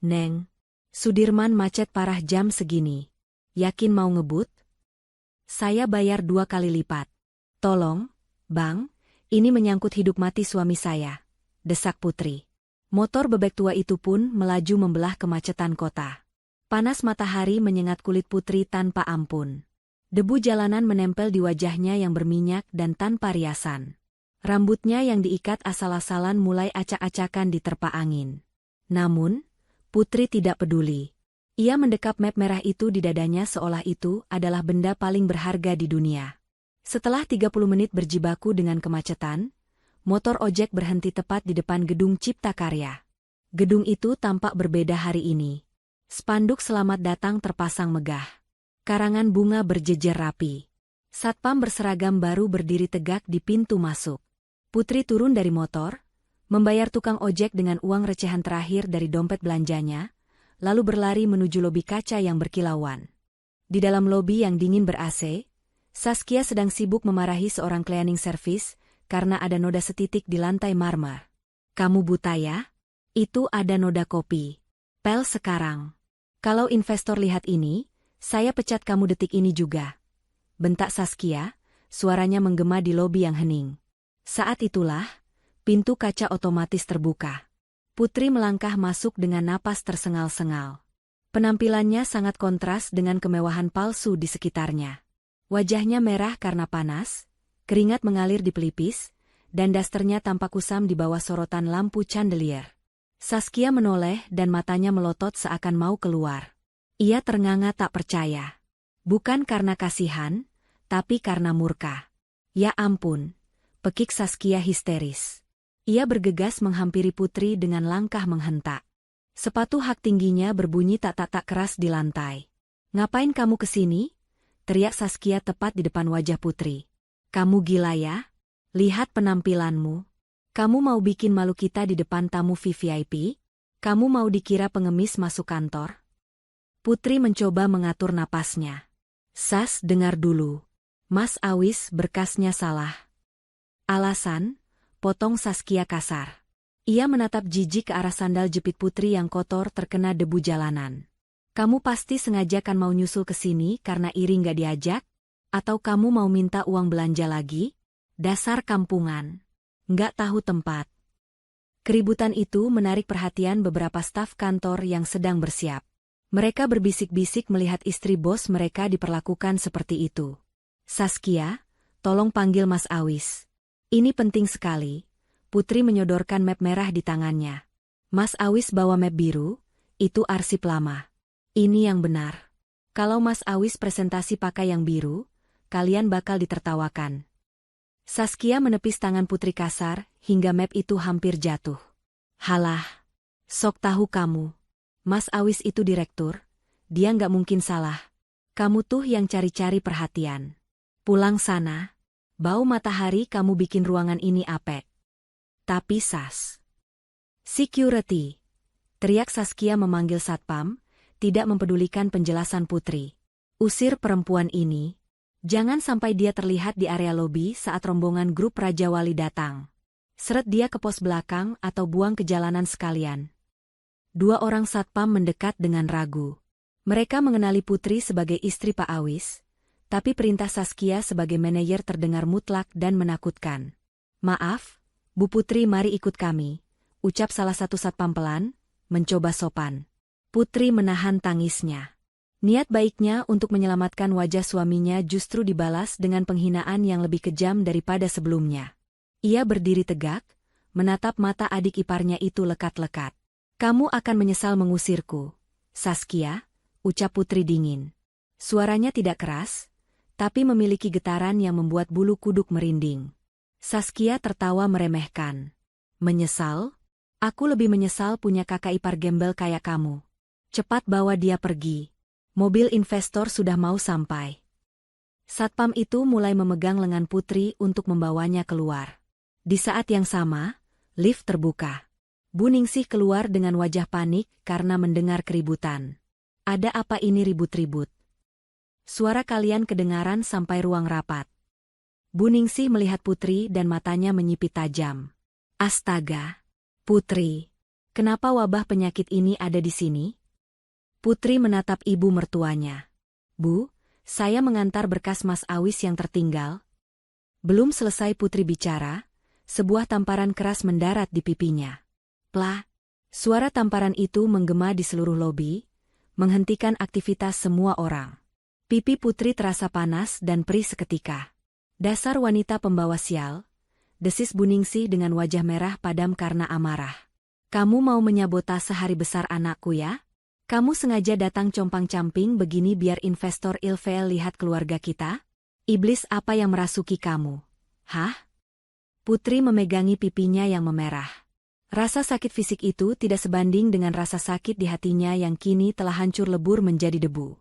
Neng! Sudirman macet parah jam segini. Yakin mau ngebut? Saya bayar 2 kali lipat. Tolong, Bang, ini menyangkut hidup mati suami saya, desak Putri. Motor bebek tua itu pun melaju membelah kemacetan kota. Panas matahari menyengat kulit Putri tanpa ampun. Debu jalanan menempel di wajahnya yang berminyak dan tanpa riasan. Rambutnya yang diikat asal-asalan mulai acak-acakan diterpa angin. Namun, Putri tidak peduli. Ia mendekap map merah itu di dadanya seolah itu adalah benda paling berharga di dunia. Setelah 30 menit berjibaku dengan kemacetan, motor ojek berhenti tepat di depan gedung Cipta Karya. Gedung itu tampak berbeda hari ini. Spanduk selamat datang terpasang megah. Karangan bunga berjejer rapi. Satpam berseragam baru berdiri tegak di pintu masuk. Putri turun dari motor, membayar tukang ojek dengan uang recehan terakhir dari dompet belanjanya, lalu berlari menuju lobi kaca yang berkilauan. Di dalam lobi yang dingin ber-AC, Saskia sedang sibuk memarahi seorang cleaning service karena ada noda setitik di lantai marmer. "Kamu buta ya? Itu ada noda kopi. Pel sekarang. Kalau investor lihat ini, saya pecat kamu detik ini juga." Bentak Saskia, suaranya menggema di lobi yang hening. Saat itulah, pintu kaca otomatis terbuka. Putri melangkah masuk dengan napas tersengal-sengal. Penampilannya sangat kontras dengan kemewahan palsu di sekitarnya. Wajahnya merah karena panas, keringat mengalir di pelipis, dan dasternya tampak kusam di bawah sorotan lampu chandelier. Saskia menoleh dan matanya melotot seakan mau keluar. Ia ternganga tak percaya. Bukan karena kasihan, tapi karena murka. "Ya ampun," pekik Saskia histeris. Ia bergegas menghampiri Putri dengan langkah menghentak. Sepatu hak tingginya berbunyi tak-tak keras di lantai. "Ngapain kamu kesini?" teriak Saskia tepat di depan wajah Putri. "Kamu gila ya? Lihat penampilanmu. Kamu mau bikin malu kita di depan tamu VVIP? Kamu mau dikira pengemis masuk kantor?" Putri mencoba mengatur napasnya. "Sas, dengar dulu. Mas Awis berkasnya salah." "Alasan?" potong Saskia kasar. Ia menatap jijik ke arah sandal jepit Putri yang kotor terkena debu jalanan. "Kamu pasti sengaja kan mau nyusul ke sini karena iri nggak diajak? Atau kamu mau minta uang belanja lagi? Dasar kampungan. Nggak tahu tempat." Keributan itu menarik perhatian beberapa staf kantor yang sedang bersiap. Mereka berbisik-bisik melihat istri bos mereka diperlakukan seperti itu. "Saskia, tolong panggil Mas Awis. Ini penting sekali." Putri menyodorkan map merah di tangannya. Mas Awis bawa map biru, itu arsip lama. "Ini yang benar. Kalau Mas Awis presentasi pakai yang biru, kalian bakal ditertawakan." Saskia menepis tangan Putri kasar, hingga map itu hampir jatuh. "Halah, sok tahu kamu. Mas Awis itu direktur, dia nggak mungkin salah. Kamu tuh yang cari-cari perhatian. Pulang sana. Bau matahari kamu bikin ruangan ini apek." "Tapi Sas." "Security!" teriak Saskia memanggil satpam, tidak mempedulikan penjelasan Putri. "Usir perempuan ini. Jangan sampai dia terlihat di area lobi saat rombongan grup Raja Wali datang. Seret dia ke pos belakang atau buang ke jalanan sekalian." Dua orang satpam mendekat dengan ragu. Mereka mengenali Putri sebagai istri Pak Awis, tapi perintah Saskia sebagai manajer terdengar mutlak dan menakutkan. "Maaf, Bu Putri, mari ikut kami," ucap salah satu satpam pelan, mencoba sopan. Putri menahan tangisnya. Niat baiknya untuk menyelamatkan wajah suaminya justru dibalas dengan penghinaan yang lebih kejam daripada sebelumnya. Ia berdiri tegak, menatap mata adik iparnya itu lekat-lekat. "Kamu akan menyesal mengusirku, Saskia," ucap Putri dingin. Suaranya tidak keras, tapi memiliki getaran yang membuat bulu kuduk merinding. Saskia tertawa meremehkan. "Menyesal? Aku lebih menyesal punya kakak ipar gembel kayak kamu. Cepat bawa dia pergi. Mobil investor sudah mau sampai." Satpam itu mulai memegang lengan Putri untuk membawanya keluar. Di saat yang sama, lift terbuka. Bu Ningsih keluar dengan wajah panik karena mendengar keributan. "Ada apa ini ribut-ribut? Suara kalian kedengaran sampai ruang rapat." Bu Ningsih melihat Putri dan matanya menyipit tajam. "Astaga, Putri, kenapa wabah penyakit ini ada di sini?" Putri menatap ibu mertuanya. "Bu, saya mengantar berkas Mas Awis yang tertinggal." Belum selesai Putri bicara, sebuah tamparan keras mendarat di pipinya. Plah! Suara tamparan itu menggema di seluruh lobi, menghentikan aktivitas semua orang. Pipi Putri terasa panas dan perih seketika. "Dasar wanita pembawa sial," desis Bu Ningsih dengan wajah merah padam karena amarah. "Kamu mau menyabotase hari besar anakku ya? Kamu sengaja datang compang-camping begini biar investor ilfeel lihat keluarga kita? Iblis apa yang merasuki kamu? Hah? Putri memegangi pipinya yang memerah. Rasa sakit fisik itu tidak sebanding dengan rasa sakit di hatinya yang kini telah hancur lebur menjadi debu.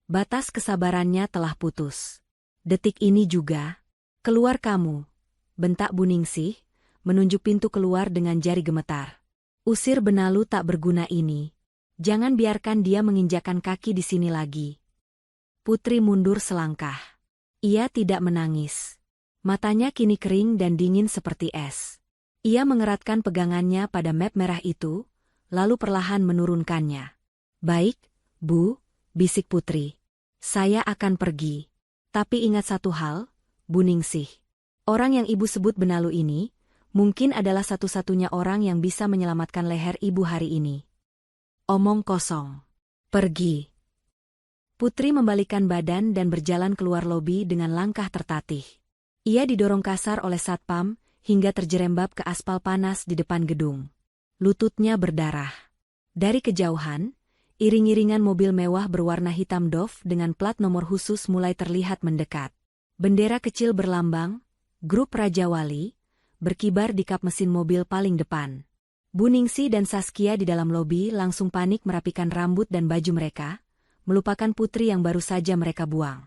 Batas kesabarannya telah putus. Detik ini juga. Keluar kamu, bentak Buningsih, menunjuk pintu keluar dengan jari gemetar. Usir benalu tak berguna ini. Jangan biarkan dia menginjakkan kaki di sini lagi. Putri mundur selangkah. Ia tidak menangis. Matanya kini kering dan dingin seperti es. Ia mengeratkan pegangannya pada map merah itu, lalu perlahan menurunkannya. Baik, Bu, bisik Putri. Saya akan pergi. Tapi ingat satu hal, Buningsih. Orang yang Ibu sebut benalu ini, mungkin adalah satu-satunya orang yang bisa menyelamatkan leher Ibu hari ini. Omong kosong. Pergi. Putri membalikkan badan dan berjalan keluar lobi dengan langkah tertatih. Ia didorong kasar oleh satpam, hingga terjerembab ke aspal panas di depan gedung. Lututnya berdarah. Dari kejauhan, iring-iringan mobil mewah berwarna hitam doff dengan plat nomor khusus mulai terlihat mendekat. Bendera kecil berlambang, grup Raja Wali, berkibar di kap mesin mobil paling depan. Buningsih dan Saskia di dalam lobi langsung panik merapikan rambut dan baju mereka, melupakan Putri yang baru saja mereka buang.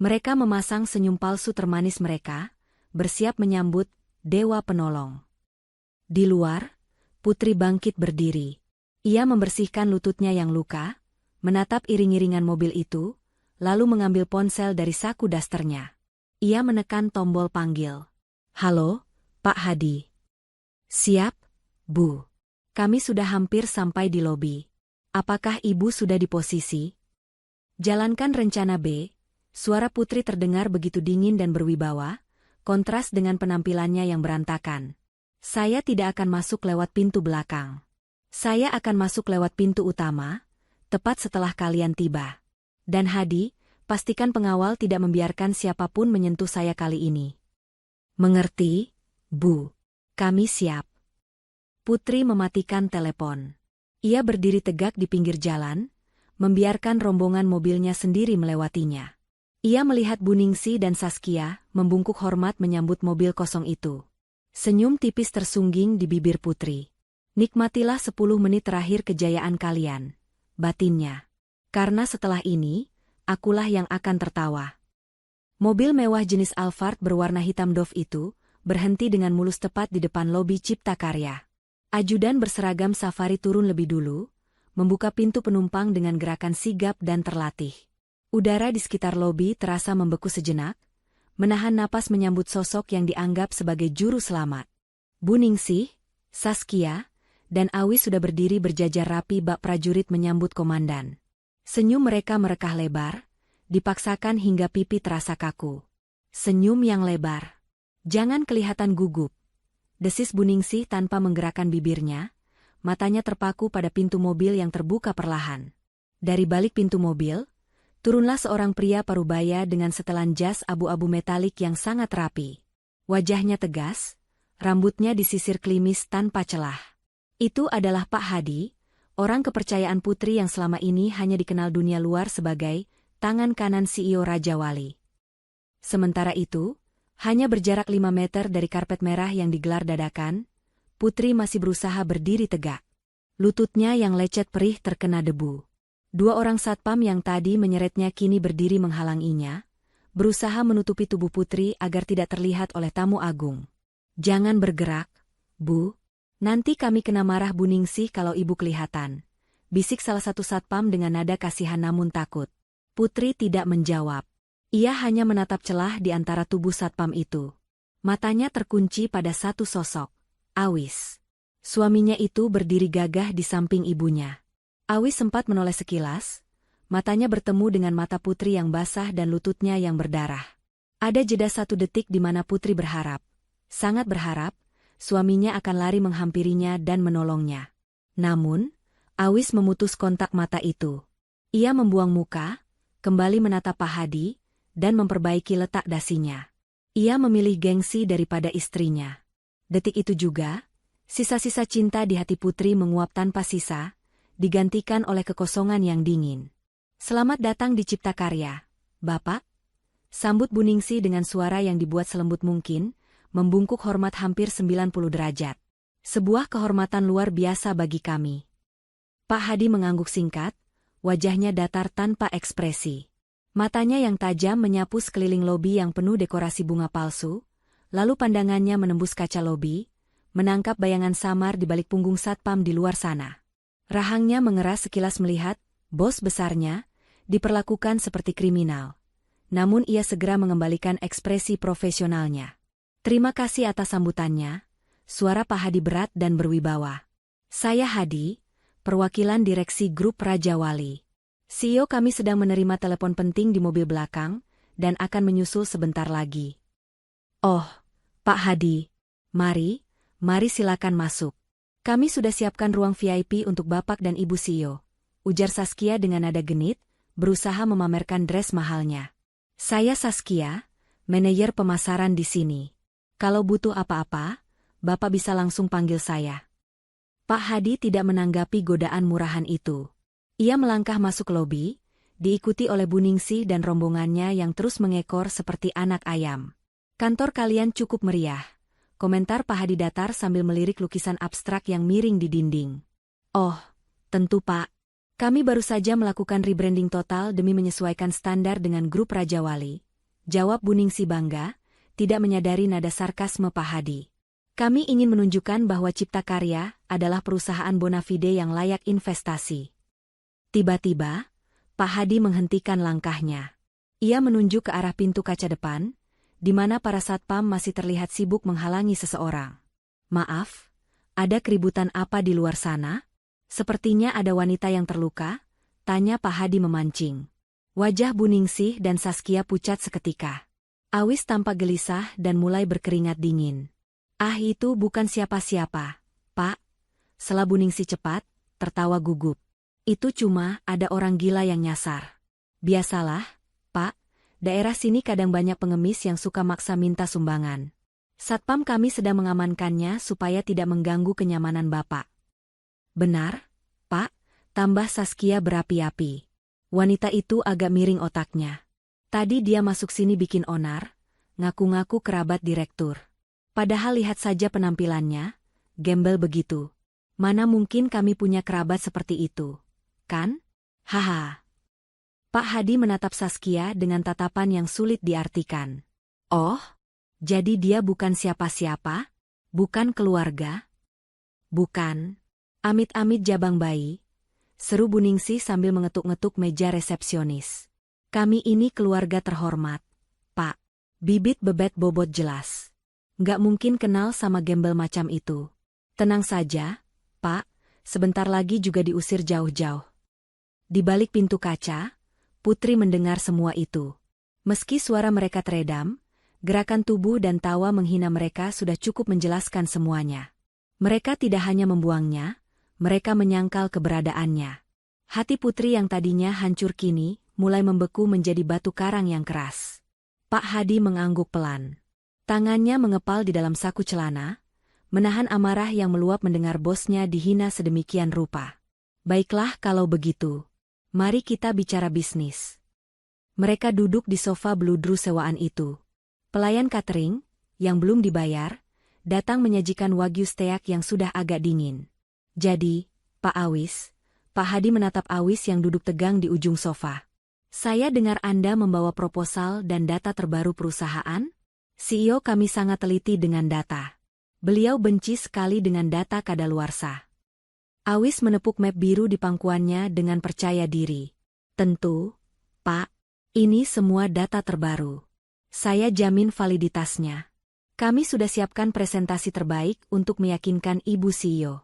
Mereka memasang senyum palsu termanis mereka, bersiap menyambut Dewa Penolong. Di luar, Putri bangkit berdiri. Ia membersihkan lututnya yang luka, menatap iring-iringan mobil itu, lalu mengambil ponsel dari saku dasternya. Ia menekan tombol panggil. Halo, Pak Hadi. Siap, Bu. Kami sudah hampir sampai di lobi. Apakah Ibu sudah di posisi? Jalankan rencana B. Suara Putri terdengar begitu dingin dan berwibawa, kontras dengan penampilannya yang berantakan. Saya tidak akan masuk lewat pintu belakang. Saya akan masuk lewat pintu utama, tepat setelah kalian tiba. Dan Hadi, pastikan pengawal tidak membiarkan siapapun menyentuh saya kali ini. Mengerti, Bu? Kami siap. Putri mematikan telepon. Ia berdiri tegak di pinggir jalan, membiarkan rombongan mobilnya sendiri melewatinya. Ia melihat Buningsih dan Saskia membungkuk hormat menyambut mobil kosong itu. Senyum tipis tersungging di bibir Putri. Nikmatilah 10 menit terakhir kejayaan kalian, batinnya. Karena setelah ini, akulah yang akan tertawa. Mobil mewah jenis Alphard berwarna hitam doff itu berhenti dengan mulus tepat di depan lobi Cipta Karya. Ajudan berseragam safari turun lebih dulu, membuka pintu penumpang dengan gerakan sigap dan terlatih. Udara di sekitar lobi terasa membeku sejenak, menahan napas menyambut sosok yang dianggap sebagai juru selamat. Buningsih, Saskia, dan Awi sudah berdiri berjajar rapi bak prajurit menyambut komandan. Senyum mereka merekah lebar, dipaksakan hingga pipi terasa kaku. Senyum yang lebar. Jangan kelihatan gugup. Desis Buningsih tanpa menggerakkan bibirnya, matanya terpaku pada pintu mobil yang terbuka perlahan. Dari balik pintu mobil, turunlah seorang pria parubaya dengan setelan jas abu-abu metalik yang sangat rapi. Wajahnya tegas, rambutnya disisir klimis tanpa celah. Itu adalah Pak Hadi, orang kepercayaan Putri yang selama ini hanya dikenal dunia luar sebagai tangan kanan CEO Raja Wali. Sementara itu, hanya berjarak 5 meter dari karpet merah yang digelar dadakan, Putri masih berusaha berdiri tegak. Lututnya yang lecet perih terkena debu. 2 orang satpam yang tadi menyeretnya kini berdiri menghalanginya, berusaha menutupi tubuh Putri agar tidak terlihat oleh tamu agung. Jangan bergerak, Bu. Nanti kami kena marah Buningsih kalau Ibu kelihatan. Bisik salah satu satpam dengan nada kasihan namun takut. Putri tidak menjawab. Ia hanya menatap celah di antara tubuh satpam itu. Matanya terkunci pada satu sosok, Awis. Suaminya itu berdiri gagah di samping ibunya. Awis sempat menoleh sekilas, matanya bertemu dengan mata Putri yang basah dan lututnya yang berdarah. Ada jeda 1 detik di mana Putri berharap, sangat berharap, suaminya akan lari menghampirinya dan menolongnya. Namun, Awis memutus kontak mata itu. Ia membuang muka, kembali menatap Pak Hadi, dan memperbaiki letak dasinya. Ia memilih gengsi daripada istrinya. Detik itu juga, sisa-sisa cinta di hati Putri menguap tanpa sisa. digantikan oleh kekosongan yang dingin. "Selamat datang di Cipta Karya, Bapak," sambut Bu Ningsih dengan suara yang dibuat selembut mungkin, membungkuk hormat hampir 90 derajat. "Sebuah kehormatan luar biasa bagi kami." Pak Hadi mengangguk singkat, wajahnya datar tanpa ekspresi. Matanya yang tajam menyapu sekeliling lobi yang penuh dekorasi bunga palsu, lalu pandangannya menembus kaca lobi, menangkap bayangan samar di balik punggung satpam di luar sana. Rahangnya mengeras sekilas melihat bos besarnya diperlakukan seperti kriminal. Namun ia segera mengembalikan ekspresi profesionalnya. "Terima kasih atas sambutannya," suara Pak Hadi berat dan berwibawa. "Saya Hadi, perwakilan direksi grup Raja Wali. CEO kami sedang menerima telepon penting di mobil belakang, dan akan menyusul sebentar lagi." "Oh, Pak Hadi, mari silakan masuk. Kami sudah siapkan ruang VIP untuk Bapak dan Ibu CEO," ujar Saskia dengan nada genit, berusaha memamerkan dress mahalnya. "Saya Saskia, manajer pemasaran di sini. Kalau butuh apa-apa, Bapak bisa langsung panggil saya." Pak Hadi tidak menanggapi godaan murahan itu. Ia melangkah masuk lobi, diikuti oleh Bu Ningsih dan rombongannya yang terus mengekor seperti anak ayam. "Kantor kalian cukup meriah," komentar Pak Hadi datar sambil melirik lukisan abstrak yang miring di dinding. "Oh, tentu Pak. Kami baru saja melakukan rebranding total demi menyesuaikan standar dengan grup Raja Wali," jawab Bu Ningsih bangga, tidak menyadari nada sarkasme Pak Hadi. "Kami ingin menunjukkan bahwa Cipta Karya adalah perusahaan bonafide yang layak investasi." Tiba-tiba, Pak Hadi menghentikan langkahnya. Ia menunjuk ke arah pintu kaca depan, di mana para satpam masih terlihat sibuk menghalangi seseorang. "Maaf, ada keributan apa di luar sana? Sepertinya ada wanita yang terluka?" tanya Pak Hadi memancing. Wajah Bu Ningsih dan Saskia pucat seketika. Awis tampak gelisah dan mulai berkeringat dingin. "Ah, itu bukan siapa-siapa, Pak," sela Bu Ningsih cepat, tertawa gugup. "Itu cuma ada orang gila yang nyasar. Biasalah, Pak, daerah sini kadang banyak pengemis yang suka maksa minta sumbangan. Satpam kami sedang mengamankannya supaya tidak mengganggu kenyamanan Bapak." "Benar, Pak," tambah Saskia berapi-api. Wanita itu agak miring otaknya. Tadi dia masuk sini bikin onar, ngaku-ngaku kerabat direktur. Padahal lihat saja penampilannya, gembel begitu. Mana mungkin kami punya kerabat seperti itu, kan? Haha. Pak Hadi menatap Saskia dengan tatapan yang sulit diartikan. "Oh, jadi dia bukan siapa-siapa? Bukan keluarga?" "Bukan. Amit-amit jabang bayi," seru Bu Ningsih sambil mengetuk-ngetuk meja resepsionis. "Kami ini keluarga terhormat, Pak." Bibit bebet bobot jelas. "Nggak mungkin kenal sama gembel macam itu." "Tenang saja, Pak, sebentar lagi juga diusir jauh-jauh." Di balik pintu kaca, Putri mendengar semua itu. Meski suara mereka teredam, gerakan tubuh dan tawa menghina mereka sudah cukup menjelaskan semuanya. Mereka tidak hanya membuangnya, mereka menyangkal keberadaannya. Hati Putri yang tadinya hancur kini mulai membeku menjadi batu karang yang keras. Pak Hadi mengangguk pelan. Tangannya mengepal di dalam saku celana, menahan amarah yang meluap mendengar bosnya dihina sedemikian rupa. "Baiklah kalau begitu. Mari kita bicara bisnis." Mereka duduk di sofa beludru sewaan itu. Pelayan catering, yang belum dibayar, datang menyajikan wagyu steak yang sudah agak dingin. "Jadi, Pak Awis," Pak Hadi menatap Awis yang duduk tegang di ujung sofa. "Saya dengar Anda membawa proposal dan data terbaru perusahaan? CEO kami sangat teliti dengan data. Beliau benci sekali dengan data kadaluarsa." Awis menepuk map biru di pangkuannya dengan percaya diri. "Tentu, Pak. Ini semua data terbaru. Saya jamin validitasnya. Kami sudah siapkan presentasi terbaik untuk meyakinkan Ibu CEO."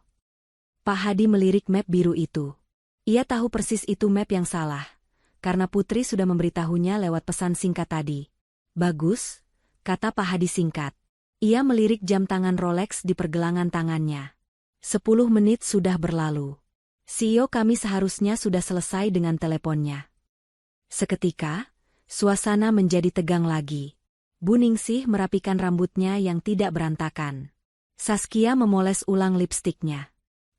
Pak Hadi melirik map biru itu. Ia tahu persis itu map yang salah, karena Putri sudah memberitahunya lewat pesan singkat tadi. "Bagus," kata Pak Hadi singkat. Ia melirik jam tangan Rolex di pergelangan tangannya. 10 menit sudah berlalu. CEO kami seharusnya sudah selesai dengan teleponnya. Seketika, suasana menjadi tegang lagi. Bu Ningsih merapikan rambutnya yang tidak berantakan. Saskia memoles ulang lipstiknya.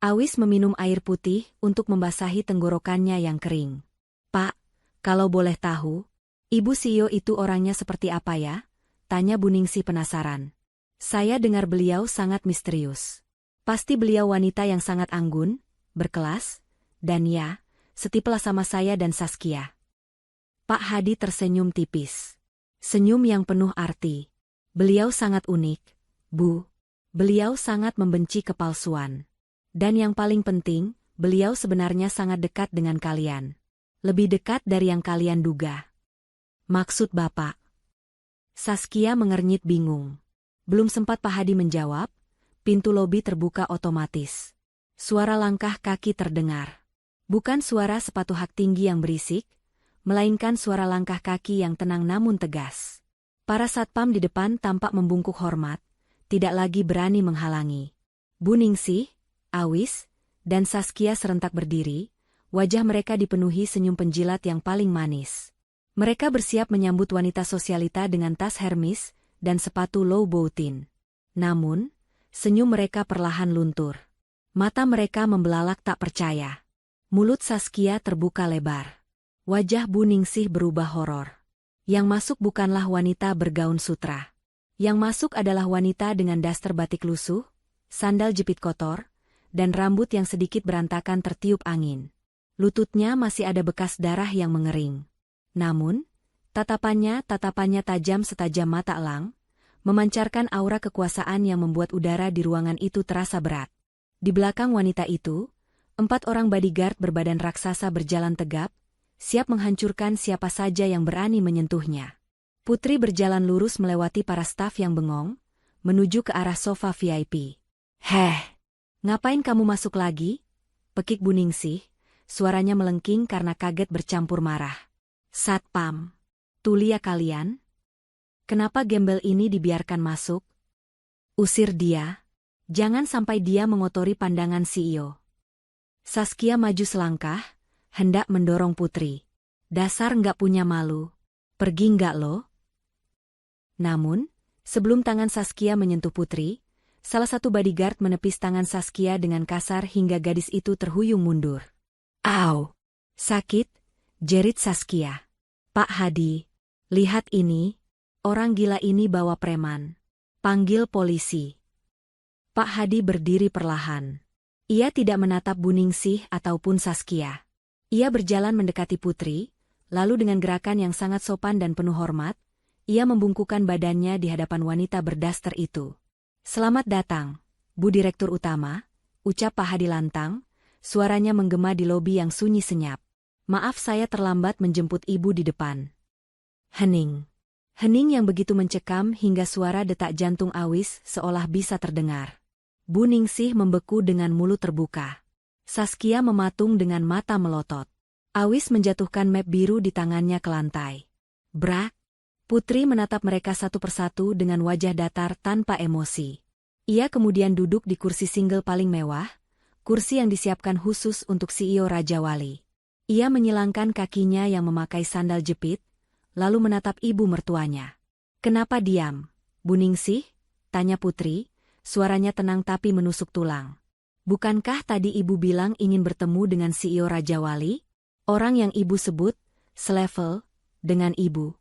Awis meminum air putih untuk membasahi tenggorokannya yang kering. Pak, kalau boleh tahu, Ibu CEO itu orangnya seperti apa ya? Tanya Buningsih penasaran. Saya dengar beliau sangat misterius. Pasti beliau wanita yang sangat anggun, berkelas, dan ya, setiplah sama saya dan Saskia. Pak Hadi tersenyum tipis. Senyum yang penuh arti. Beliau sangat unik, Bu. Beliau sangat membenci kepalsuan. Dan yang paling penting, beliau sebenarnya sangat dekat dengan kalian. Lebih dekat dari yang kalian duga. Maksud Bapak? Saskia mengernyit bingung. Belum sempat Pak Hadi menjawab, pintu lobi terbuka otomatis. Suara langkah kaki terdengar. Bukan suara sepatu hak tinggi yang berisik, melainkan suara langkah kaki yang tenang namun tegas. Para satpam di depan tampak membungkuk hormat, tidak lagi berani menghalangi. Buningsih, Awis, dan Saskia serentak berdiri, wajah mereka dipenuhi senyum penjilat yang paling manis. Mereka bersiap menyambut wanita sosialita dengan tas Hermes dan sepatu low boutin. Namun, senyum mereka perlahan luntur. Mata mereka membelalak tak percaya. Mulut Saskia terbuka lebar. Wajah Buningsih berubah horor. Yang masuk bukanlah wanita bergaun sutra. Yang masuk adalah wanita dengan daster batik lusuh, sandal jepit kotor, dan rambut yang sedikit berantakan tertiup angin. Lututnya masih ada bekas darah yang mengering. Namun, tatapannya tajam setajam mata elang, memancarkan aura kekuasaan yang membuat udara di ruangan itu terasa berat. Di belakang wanita itu, 4 orang bodyguard berbadan raksasa berjalan tegap, siap menghancurkan siapa saja yang berani menyentuhnya. Putri berjalan lurus melewati para staf yang bengong, menuju ke arah sofa VIP. Heh! Ngapain kamu masuk lagi? Pekik Buningsih, suaranya melengking karena kaget bercampur marah. Satpam. Tulia kalian? Kenapa gembel ini dibiarkan masuk? Usir dia. Jangan sampai dia mengotori pandangan CEO. Saskia maju selangkah, hendak mendorong Putri. Dasar nggak punya malu. Pergi nggak lo? Namun, sebelum tangan Saskia menyentuh Putri, salah satu bodyguard menepis tangan Saskia dengan kasar hingga gadis itu terhuyung mundur. Au! Sakit, jerit Saskia. Pak Hadi, lihat ini, orang gila ini bawa preman. Panggil polisi. Pak Hadi berdiri perlahan. Ia tidak menatap Buningsih ataupun Saskia. Ia berjalan mendekati Putri, lalu dengan gerakan yang sangat sopan dan penuh hormat, ia membungkukkan badannya di hadapan wanita berdaster itu. Selamat datang, Bu Direktur Utama, ucap Pak Hadi lantang, suaranya menggema di lobi yang sunyi senyap. Maaf saya terlambat menjemput Ibu di depan. Hening. Hening yang begitu mencekam hingga suara detak jantung Awis seolah bisa terdengar. Buningsih membeku dengan mulut terbuka. Saskia mematung dengan mata melotot. Awis menjatuhkan map biru di tangannya ke lantai. Brak! Putri menatap mereka satu persatu dengan wajah datar tanpa emosi. Ia kemudian duduk di kursi single paling mewah, kursi yang disiapkan khusus untuk CEO Raja Wali. Ia menyilangkan kakinya yang memakai sandal jepit, lalu menatap ibu mertuanya. Kenapa diam, Buningsih? Tanya Putri, suaranya tenang tapi menusuk tulang. Bukankah tadi ibu bilang ingin bertemu dengan CEO Raja Wali? Orang yang ibu sebut, selevel, dengan ibu.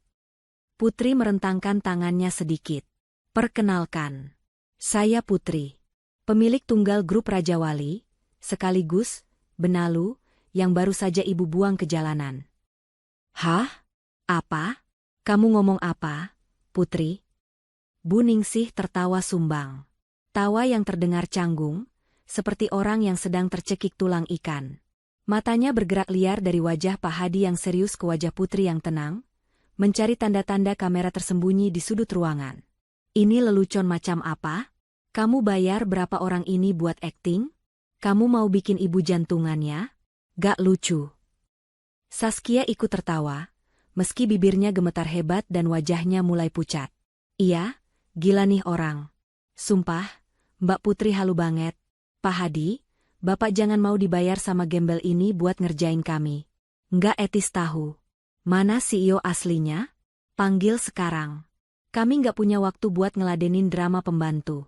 Putri merentangkan tangannya sedikit. Perkenalkan. Saya Putri. Pemilik tunggal grup Raja Wali, sekaligus, benalu, yang baru saja ibu buang ke jalanan. Hah? Apa? Kamu ngomong apa, Putri? Buningsih tertawa sumbang. Tawa yang terdengar canggung, seperti orang yang sedang tercekik tulang ikan. Matanya bergerak liar dari wajah Pak Hadi yang serius ke wajah Putri yang tenang, mencari tanda-tanda kamera tersembunyi di sudut ruangan. Ini lelucon macam apa? Kamu bayar berapa orang ini buat akting? Kamu mau bikin ibu jantungannya? Gak lucu. Saskia ikut tertawa, meski bibirnya gemetar hebat dan wajahnya mulai pucat. Iya, gila nih orang. Sumpah, Mbak Putri halu banget. Pak Hadi, Bapak jangan mau dibayar sama gembel ini buat ngerjain kami. Nggak etis tahu. Mana CEO aslinya? Panggil sekarang. Kami nggak punya waktu buat ngeladenin drama pembantu.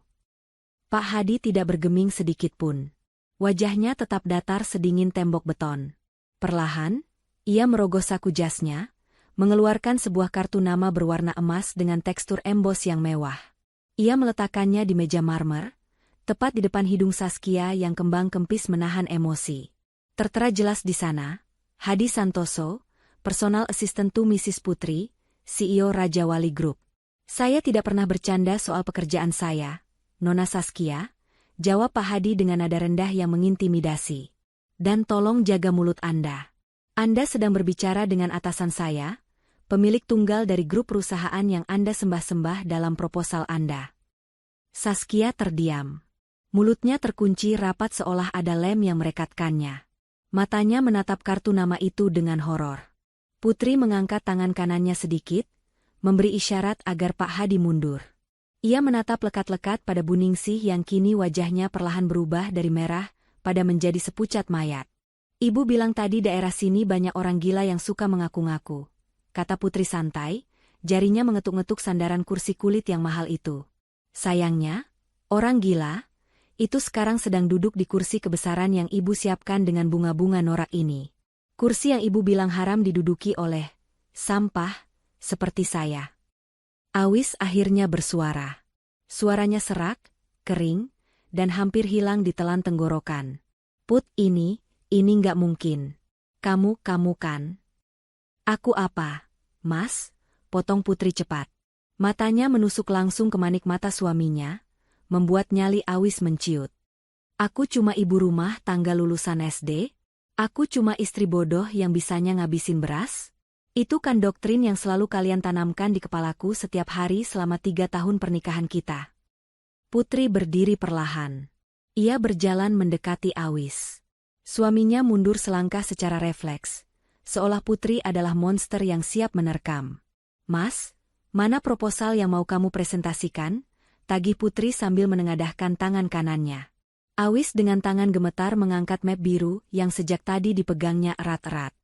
Pak Hadi tidak bergeming sedikit pun. Wajahnya tetap datar sedingin tembok beton. Perlahan, ia merogoh saku jasnya, mengeluarkan sebuah kartu nama berwarna emas dengan tekstur embos yang mewah. Ia meletakkannya di meja marmer, tepat di depan hidung Saskia yang kembang kempis menahan emosi. Tertera jelas di sana, Hadi Santoso, Personal Assistant to Mrs. Putri, CEO Raja Wali Group. Saya tidak pernah bercanda soal pekerjaan saya, Nona Saskia, jawab Pak Hadi dengan nada rendah yang mengintimidasi. Dan tolong jaga mulut Anda. Anda sedang berbicara dengan atasan saya, pemilik tunggal dari grup perusahaan yang Anda sembah-sembah dalam proposal Anda. Saskia terdiam. Mulutnya terkunci rapat seolah ada lem yang merekatkannya. Matanya menatap kartu nama itu dengan horor. Putri mengangkat tangan kanannya sedikit, memberi isyarat agar Pak Hadi mundur. Ia menatap lekat-lekat pada Buningsih yang kini wajahnya perlahan berubah dari merah pada menjadi sepucat mayat. Ibu bilang tadi daerah sini banyak orang gila yang suka mengaku-ngaku, kata Putri santai, jarinya mengetuk-ngetuk sandaran kursi kulit yang mahal itu. Sayangnya, orang gila itu sekarang sedang duduk di kursi kebesaran yang ibu siapkan dengan bunga-bunga norak ini. Kursi yang ibu bilang haram diduduki oleh sampah seperti saya. Awis akhirnya bersuara. Suaranya serak, kering, dan hampir hilang ditelan tenggorokan. Put, ini nggak mungkin. Kamu kan? Aku apa, Mas? Potong Putri cepat. Matanya menusuk langsung ke manik mata suaminya, membuat nyali Awis menciut. Aku cuma ibu rumah tangga lulusan SD? Aku cuma istri bodoh yang bisanya ngabisin beras? Itu kan doktrin yang selalu kalian tanamkan di kepalaku setiap hari selama 3 tahun pernikahan kita. Putri berdiri perlahan. Ia berjalan mendekati Awis. Suaminya mundur selangkah secara refleks, seolah Putri adalah monster yang siap menerkam. Mas, mana proposal yang mau kamu presentasikan? Tagih Putri sambil menengadahkan tangan kanannya. Awis dengan tangan gemetar mengangkat map biru yang sejak tadi dipegangnya erat-erat.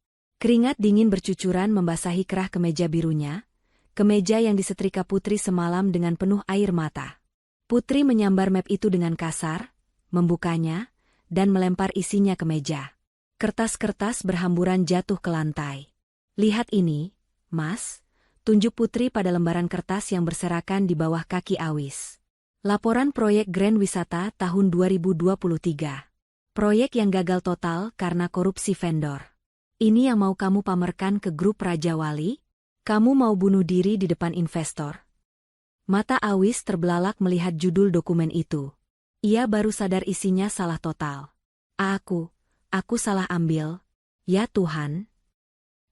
Keringat dingin bercucuran membasahi kerah kemeja birunya, kemeja yang disetrika Putri semalam dengan penuh air mata. Putri menyambar map itu dengan kasar, membukanya, dan melempar isinya ke meja. Kertas-kertas berhamburan jatuh ke lantai. Lihat ini, Mas, tunjuk Putri pada lembaran kertas yang berserakan di bawah kaki Awis. Laporan proyek Grand Wisata tahun 2023. Proyek yang gagal total karena korupsi vendor. Ini yang mau kamu pamerkan ke grup Raja Wali? Kamu mau bunuh diri di depan investor? Mata Awis terbelalak melihat judul dokumen itu. Ia baru sadar isinya salah total. Aku salah ambil. Ya Tuhan.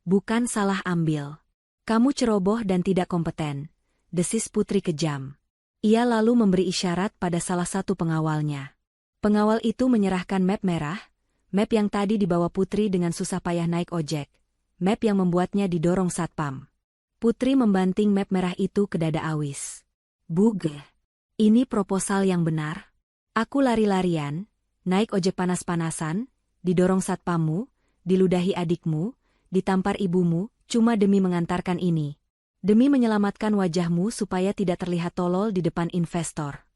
Bukan salah ambil. Kamu ceroboh dan tidak kompeten, desis Putri kejam. Ia lalu memberi isyarat pada salah satu pengawalnya. Pengawal itu menyerahkan map merah, map yang tadi dibawa Putri dengan susah payah naik ojek, map yang membuatnya didorong satpam. Putri membanting map merah itu ke dada Awis. Buge, ini proposal yang benar. Aku lari-larian, naik ojek panas-panasan, didorong satpammu, diludahi adikmu, ditampar ibumu, cuma demi mengantarkan ini. Demi menyelamatkan wajahmu supaya tidak terlihat tolol di depan investor.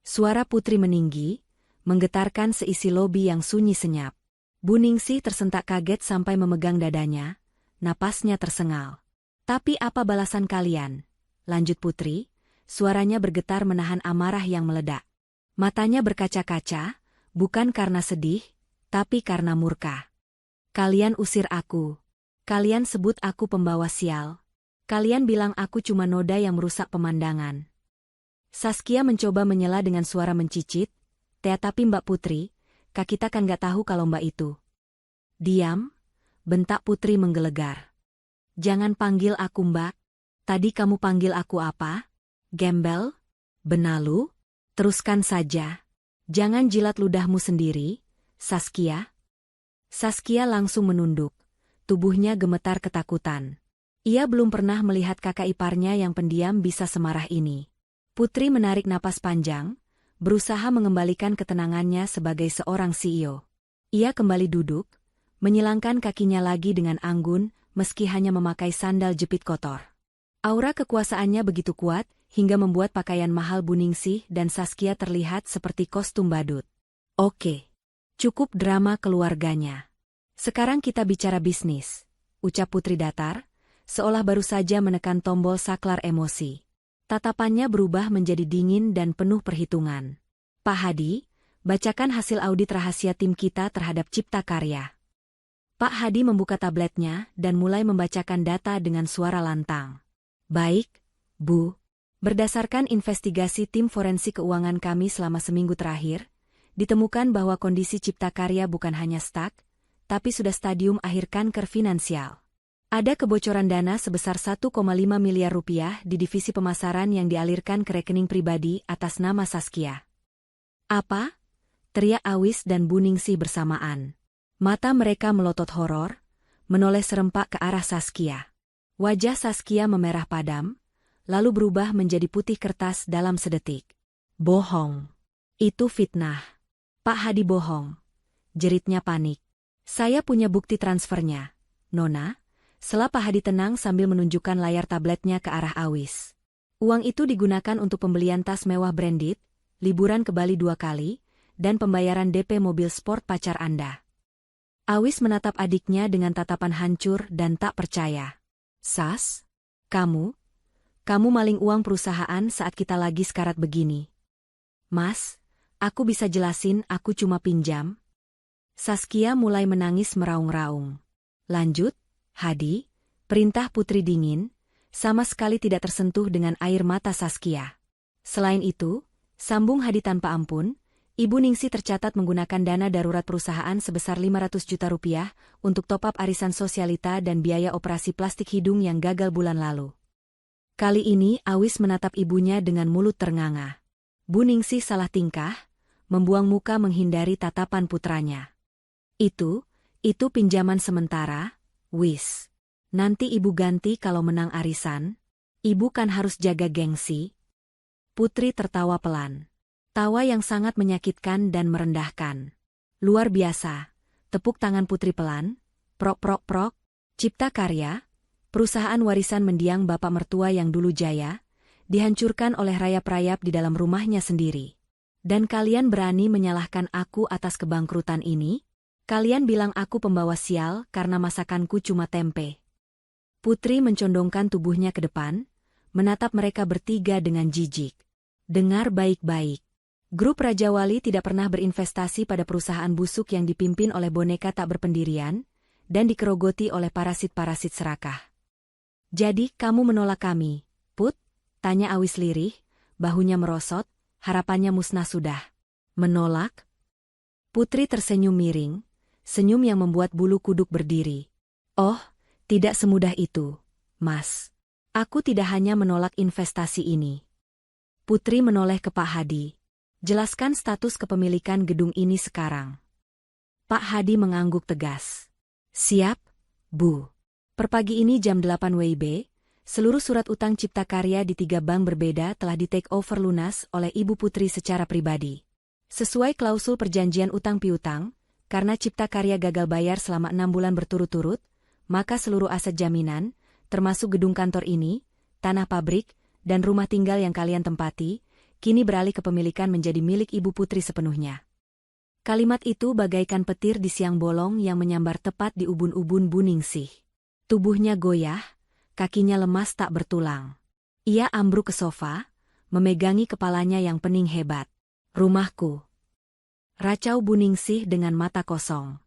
Suara Putri meninggi, menggetarkan seisi lobi yang sunyi senyap. Buningsih tersentak kaget sampai memegang dadanya, napasnya tersengal. Tapi apa balasan kalian? Lanjut Putri, suaranya bergetar menahan amarah yang meledak. Matanya berkaca-kaca, bukan karena sedih, tapi karena murka. Kalian usir aku. Kalian sebut aku pembawa sial. Kalian bilang aku cuma noda yang merusak pemandangan. Saskia mencoba menyela dengan suara mencicit, tapi Mbak Putri, Kak kita kan gak tahu kalau Mbak itu. Diam, bentak Putri menggelegar. Jangan panggil aku Mbak. Tadi kamu panggil aku apa? Gembel? Benalu? Teruskan saja. Jangan jilat ludahmu sendiri, Saskia. Saskia langsung menunduk. Tubuhnya gemetar ketakutan. Ia belum pernah melihat kakak iparnya yang pendiam bisa semarah ini. Putri menarik napas panjang, berusaha mengembalikan ketenangannya sebagai seorang CEO. Ia kembali duduk, menyilangkan kakinya lagi dengan anggun, meski hanya memakai sandal jepit kotor. Aura kekuasaannya begitu kuat, hingga membuat pakaian mahal Buningsih dan Saskia terlihat seperti kostum badut. Oke. Cukup drama keluarganya. Sekarang kita bicara bisnis, ucap Putri datar, seolah baru saja menekan tombol saklar emosi. Tatapannya berubah menjadi dingin dan penuh perhitungan. Pak Hadi, bacakan hasil audit rahasia tim kita terhadap Cipta Karya. Pak Hadi membuka tabletnya dan mulai membacakan data dengan suara lantang. Baik, Bu. Berdasarkan investigasi tim forensik keuangan kami selama seminggu terakhir, ditemukan bahwa kondisi Cipta Karya bukan hanya stuck, tapi sudah stadium akhir kanker finansial. Ada kebocoran dana sebesar 1,5 miliar rupiah di divisi pemasaran yang dialirkan ke rekening pribadi atas nama Saskia. Apa? Teriak Awis dan Bu Ningsih bersamaan. Mata mereka melotot horor, menoleh serempak ke arah Saskia. Wajah Saskia memerah padam, lalu berubah menjadi putih kertas dalam sedetik. Bohong. Itu fitnah. Pak Hadi bohong. Jeritnya panik. Saya punya bukti transfernya, Nona. Sela Pak Hadi tenang sambil menunjukkan layar tabletnya ke arah Awis. Uang itu digunakan untuk pembelian tas mewah branded, liburan ke Bali 2 kali, dan pembayaran DP mobil sport pacar Anda. Awis menatap adiknya dengan tatapan hancur dan tak percaya. Sas? Kamu maling uang perusahaan saat kita lagi sekarat begini. Mas, aku bisa jelasin aku cuma pinjam. Saskia mulai menangis meraung-raung. Lanjut, Hadi, perintah Putri dingin, sama sekali tidak tersentuh dengan air mata Saskia. Selain itu, sambung Hadi tanpa ampun, Ibu Ningsih tercatat menggunakan dana darurat perusahaan sebesar 500 juta rupiah untuk top-up arisan sosialita dan biaya operasi plastik hidung yang gagal bulan lalu. Kali ini Awis menatap ibunya dengan mulut ternganga. Bu Ningsih salah tingkah, membuang muka menghindari tatapan putranya. Itu pinjaman sementara, Wis. Nanti ibu ganti kalau menang arisan. Ibu kan harus jaga gengsi. Putri tertawa pelan. Tawa yang sangat menyakitkan dan merendahkan. Luar biasa. Tepuk tangan Putri pelan. Prok prok prok. Cipta Karya, perusahaan warisan mendiang bapak mertua yang dulu jaya, dihancurkan oleh rayap-rayap di dalam rumahnya sendiri. Dan kalian berani menyalahkan aku atas kebangkrutan ini? Kalian bilang aku pembawa sial karena masakanku cuma tempe. Putri mencondongkan tubuhnya ke depan, menatap mereka bertiga dengan jijik. Dengar baik-baik. Grup Raja Wali tidak pernah berinvestasi pada perusahaan busuk yang dipimpin oleh boneka tak berpendirian, dan dikerogoti oleh parasit-parasit serakah. Jadi kamu menolak kami, Put? Tanya Awis lirih, bahunya merosot, harapannya musnah sudah. Menolak? Putri tersenyum miring, senyum yang membuat bulu kuduk berdiri. Oh, tidak semudah itu, Mas. Aku tidak hanya menolak investasi ini. Putri menoleh ke Pak Hadi. Jelaskan status kepemilikan gedung ini sekarang. Pak Hadi mengangguk tegas. Siap, Bu. Per pagi ini jam 8 WIB, seluruh surat utang Cipta Karya di 3 bank berbeda telah di-take over lunas oleh Ibu Putri secara pribadi. Sesuai klausul perjanjian utang piutang, karena Cipta Karya gagal bayar selama 6 bulan berturut-turut, maka seluruh aset jaminan, termasuk gedung kantor ini, tanah pabrik, dan rumah tinggal yang kalian tempati, kini beralih kepemilikan menjadi milik Ibu Putri sepenuhnya. Kalimat itu bagaikan petir di siang bolong yang menyambar tepat di ubun-ubun Bu Ningsih. Tubuhnya goyah, kakinya lemas tak bertulang. Ia ambruk ke sofa, memegangi kepalanya yang pening hebat. Rumahku. Racau Bu Ningsih dengan mata kosong.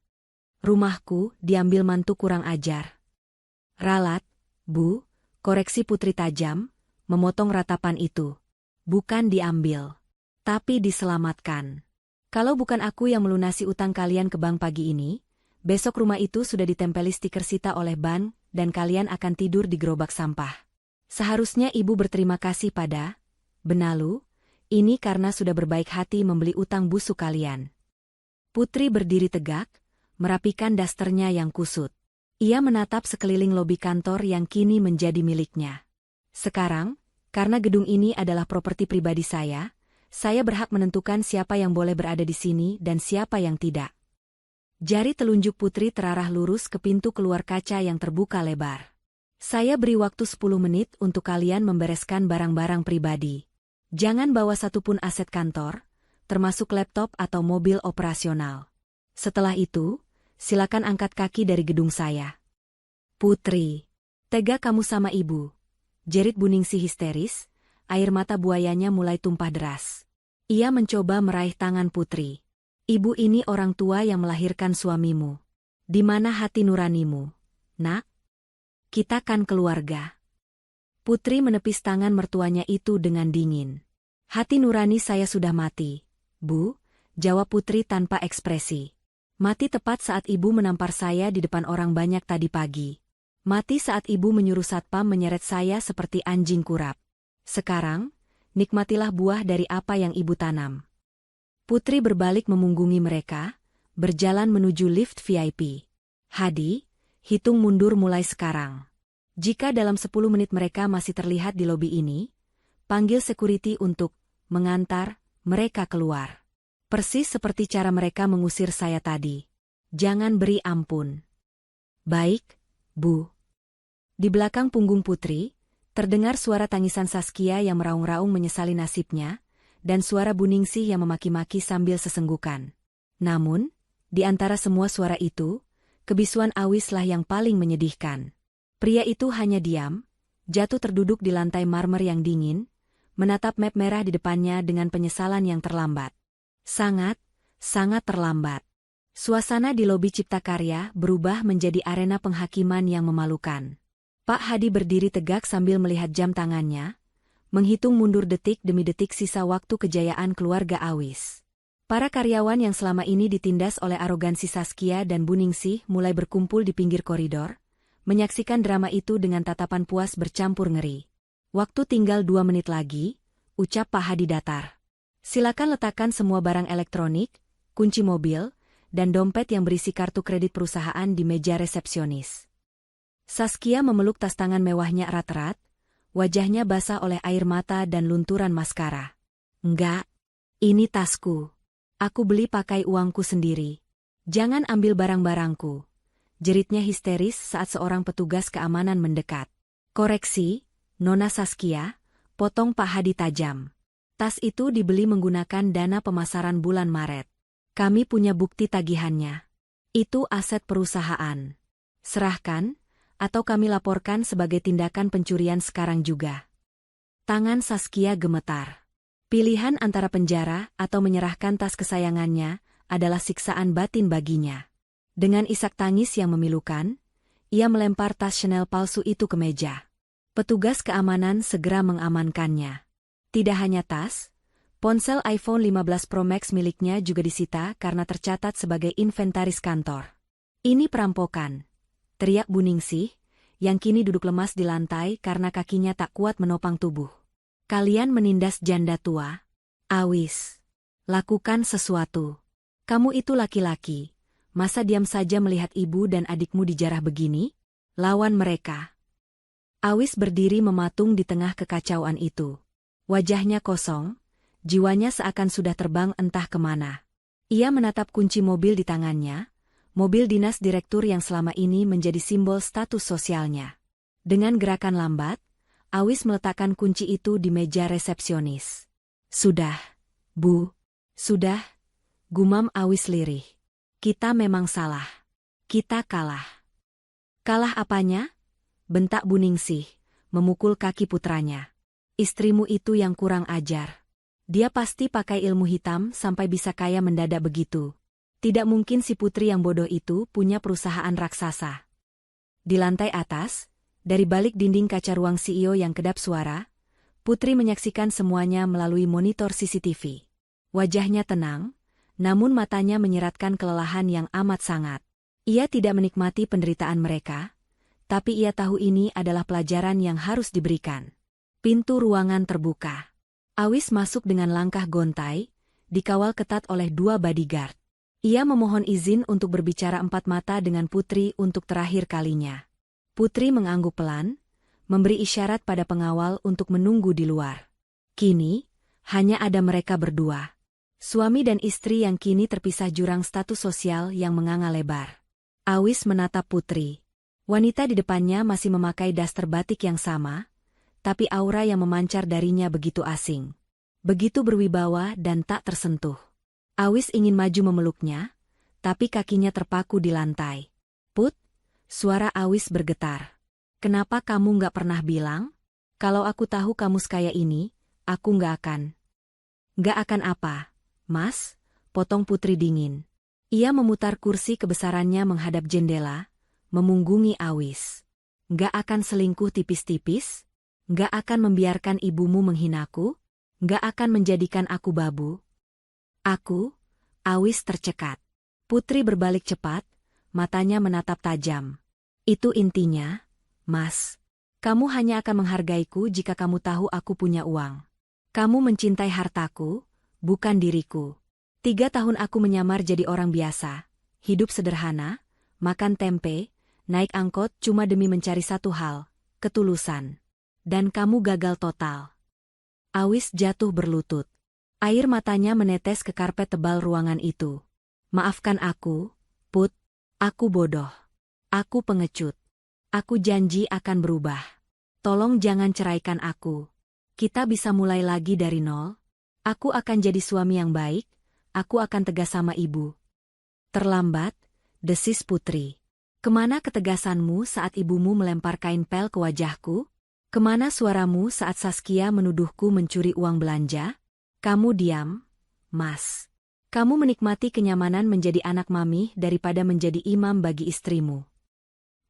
Rumahku diambil mantu kurang ajar. Ralat, Bu, koreksi Putri tajam, memotong ratapan itu. Bukan diambil, tapi diselamatkan. Kalau bukan aku yang melunasi utang kalian ke bank pagi ini, besok rumah itu sudah ditempeli stiker sita oleh bank dan kalian akan tidur di gerobak sampah. Seharusnya ibu berterima kasih pada Benalu, ini karena sudah berbaik hati membeli utang busuk kalian. Putri berdiri tegak, merapikan dasternya yang kusut. Ia menatap sekeliling lobi kantor yang kini menjadi miliknya. Sekarang, karena gedung ini adalah properti pribadi saya berhak menentukan siapa yang boleh berada di sini dan siapa yang tidak. Jari telunjuk Putri terarah lurus ke pintu keluar kaca yang terbuka lebar. Saya beri waktu 10 menit untuk kalian membereskan barang-barang pribadi. Jangan bawa satupun aset kantor, termasuk laptop atau mobil operasional. Setelah itu, silakan angkat kaki dari gedung saya. Putri, tega kamu sama ibu. Jerit Buningsih histeris, air mata buayanya mulai tumpah deras. Ia mencoba meraih tangan Putri. Ibu ini orang tua yang melahirkan suamimu. Di mana hati nuranimu, nak? Kita kan keluarga. Putri menepis tangan mertuanya itu dengan dingin. Hati nurani saya sudah mati, Bu, jawab Putri tanpa ekspresi. Mati tepat saat ibu menampar saya di depan orang banyak tadi pagi. Mati saat ibu menyuruh satpam menyeret saya seperti anjing kurap. Sekarang, nikmatilah buah dari apa yang ibu tanam. Putri berbalik memunggungi mereka, berjalan menuju lift VIP. Hadi, hitung mundur mulai sekarang. Jika dalam 10 menit mereka masih terlihat di lobi ini, panggil security untuk mengantar mereka keluar. Persis seperti cara mereka mengusir saya tadi. Jangan beri ampun. Baik, Bu. Di belakang punggung Putri, terdengar suara tangisan Saskia yang meraung-raung menyesali nasibnya, dan suara Buningsih yang memaki-maki sambil sesenggukan. Namun, di antara semua suara itu, kebisuan Awislah yang paling menyedihkan. Pria itu hanya diam, jatuh terduduk di lantai marmer yang dingin, menatap map merah di depannya dengan penyesalan yang terlambat. Sangat terlambat. Suasana di lobi Cipta Karya berubah menjadi arena penghakiman yang memalukan. Pak Hadi berdiri tegak sambil melihat jam tangannya, menghitung mundur detik demi detik sisa waktu kejayaan keluarga Awis. Para karyawan yang selama ini ditindas oleh arogansi Saskia dan Buningsih mulai berkumpul di pinggir koridor, menyaksikan drama itu dengan tatapan puas bercampur ngeri. Waktu tinggal 2 menit lagi, ucap Pak Hadi datar. Silakan letakkan semua barang elektronik, kunci mobil, dan dompet yang berisi kartu kredit perusahaan di meja resepsionis. Saskia memeluk tas tangan mewahnya erat-erat, wajahnya basah oleh air mata dan lunturan maskara. Enggak, ini tasku. Aku beli pakai uangku sendiri. Jangan ambil barang-barangku. Jeritnya histeris saat seorang petugas keamanan mendekat. Koreksi, Nona Saskia, potong Pak Hadi tajam. Tas itu dibeli menggunakan dana pemasaran bulan Maret. Kami punya bukti tagihannya. Itu aset perusahaan. Serahkan, atau kami laporkan sebagai tindakan pencurian sekarang juga. Tangan Saskia gemetar. Pilihan antara penjara atau menyerahkan tas kesayangannya adalah siksaan batin baginya. Dengan isak tangis yang memilukan, ia melempar tas Chanel palsu itu ke meja. Petugas keamanan segera mengamankannya. Tidak hanya tas, ponsel iPhone 15 Pro Max miliknya juga disita karena tercatat sebagai inventaris kantor. Ini perampokan, teriak Buningsih, yang kini duduk lemas di lantai karena kakinya tak kuat menopang tubuh. Kalian menindas janda tua. Awis, lakukan sesuatu. Kamu itu laki-laki, masa diam saja melihat ibu dan adikmu dijarah begini? Lawan mereka. Awis berdiri mematung di tengah kekacauan itu. Wajahnya kosong, jiwanya seakan sudah terbang entah kemana. Ia menatap kunci mobil di tangannya, mobil dinas direktur yang selama ini menjadi simbol status sosialnya. Dengan gerakan lambat, Awis meletakkan kunci itu di meja resepsionis. Sudah, Bu. Sudah, gumam Awis lirih. Kita memang salah. Kita kalah. Kalah apanya? Bentak Buningsih, memukul kaki putranya. Istrimu itu yang kurang ajar. Dia pasti pakai ilmu hitam sampai bisa kaya mendadak begitu. Tidak mungkin si putri yang bodoh itu punya perusahaan raksasa. Di lantai atas, dari balik dinding kaca ruang CEO yang kedap suara, Putri menyaksikan semuanya melalui monitor CCTV. Wajahnya tenang, namun matanya menyeratkan kelelahan yang amat sangat. Ia tidak menikmati penderitaan mereka, tapi ia tahu ini adalah pelajaran yang harus diberikan. Pintu ruangan terbuka. Awis masuk dengan langkah gontai, dikawal ketat oleh 2 bodyguard. Ia memohon izin untuk berbicara 4 mata dengan Putri untuk terakhir kalinya. Putri mengangguk pelan, memberi isyarat pada pengawal untuk menunggu di luar. Kini, hanya ada mereka berdua. Suami dan istri yang kini terpisah jurang status sosial yang menganga lebar. Awis menatap Putri. Wanita di depannya masih memakai daster batik yang sama, tapi aura yang memancar darinya begitu asing. Begitu berwibawa dan tak tersentuh. Awis ingin maju memeluknya, tapi kakinya terpaku di lantai. Put, suara Awis bergetar. Kenapa kamu nggak pernah bilang? Kalau aku tahu kamu sekaya ini, aku nggak akan. Nggak akan apa, Mas? Potong Putri dingin. Ia memutar kursi kebesarannya menghadap jendela, memunggungi Awis. Nggak akan selingkuh tipis-tipis? Nggak akan membiarkan ibumu menghinaku? Nggak akan menjadikan aku babu? Aku? Awis tercekat. Putri berbalik cepat, matanya menatap tajam. Itu intinya, Mas. Kamu hanya akan menghargaiku jika kamu tahu aku punya uang. Kamu mencintai hartaku, bukan diriku. 3 tahun aku menyamar jadi orang biasa, hidup sederhana, makan tempe, naik angkot cuma demi mencari satu hal, ketulusan. Dan kamu gagal total. Awis jatuh berlutut. Air matanya menetes ke karpet tebal ruangan itu. Maafkan aku, Put. Aku bodoh. Aku pengecut. Aku janji akan berubah. Tolong jangan ceraikan aku. Kita bisa mulai lagi dari nol. Aku akan jadi suami yang baik. Aku akan tegas sama ibu. Terlambat, desis Putri. Kemana ketegasanmu saat ibumu melempar kain pel ke wajahku? Kemana suaramu saat Saskia menuduhku mencuri uang belanja? Kamu diam, Mas. Kamu menikmati kenyamanan menjadi anak mami daripada menjadi imam bagi istrimu.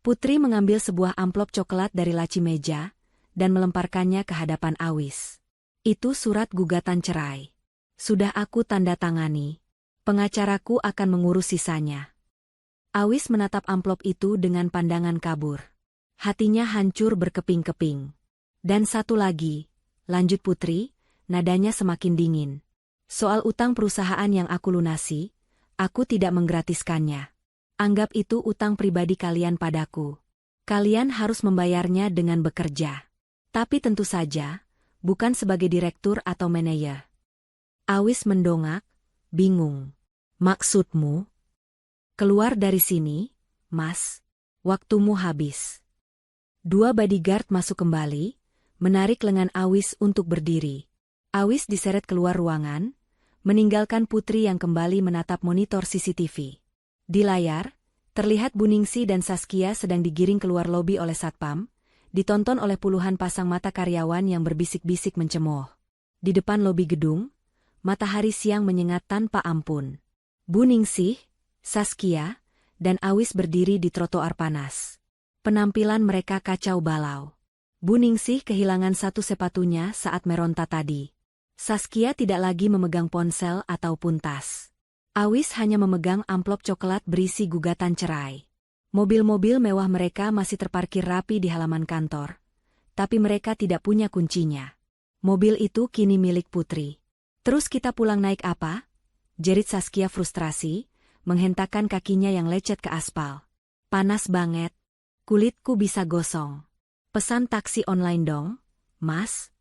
Putri mengambil sebuah amplop coklat dari laci meja dan melemparkannya ke hadapan Awis. Itu surat gugatan cerai. Sudah aku tanda tangani. Pengacaraku akan mengurus sisanya. Awis menatap amplop itu dengan pandangan kabur. Hatinya hancur berkeping-keping. Dan satu lagi, lanjut Putri, nadanya semakin dingin. Soal utang perusahaan yang aku lunasi, aku tidak menggratiskannya. Anggap itu utang pribadi kalian padaku. Kalian harus membayarnya dengan bekerja. Tapi tentu saja, bukan sebagai direktur atau manajer. Awis mendongak, bingung. Maksudmu? Keluar dari sini, Mas. Waktumu habis. 2 bodyguard masuk kembali, menarik lengan Awis untuk berdiri. Awis diseret keluar ruangan, meninggalkan Putri yang kembali menatap monitor CCTV. Di layar, terlihat Buningsi dan Saskia sedang digiring keluar lobi oleh Satpam, ditonton oleh puluhan pasang mata karyawan yang berbisik-bisik mencemooh. Di depan lobi gedung, matahari siang menyengat tanpa ampun. Buningsih, Saskia, dan Awis berdiri di trotoar panas. Penampilan mereka kacau balau. Buningsih kehilangan satu sepatunya saat meronta tadi. Saskia tidak lagi memegang ponsel ataupun tas. Awis hanya memegang amplop coklat berisi gugatan cerai. Mobil-mobil mewah mereka masih terparkir rapi di halaman kantor. Tapi mereka tidak punya kuncinya. Mobil itu kini milik Putri. Terus kita pulang naik apa? Jerit Saskia frustrasi, menghentakkan kakinya yang lecet ke aspal. Panas banget. Kulitku bisa gosong. Pesan taksi online dong, Mas.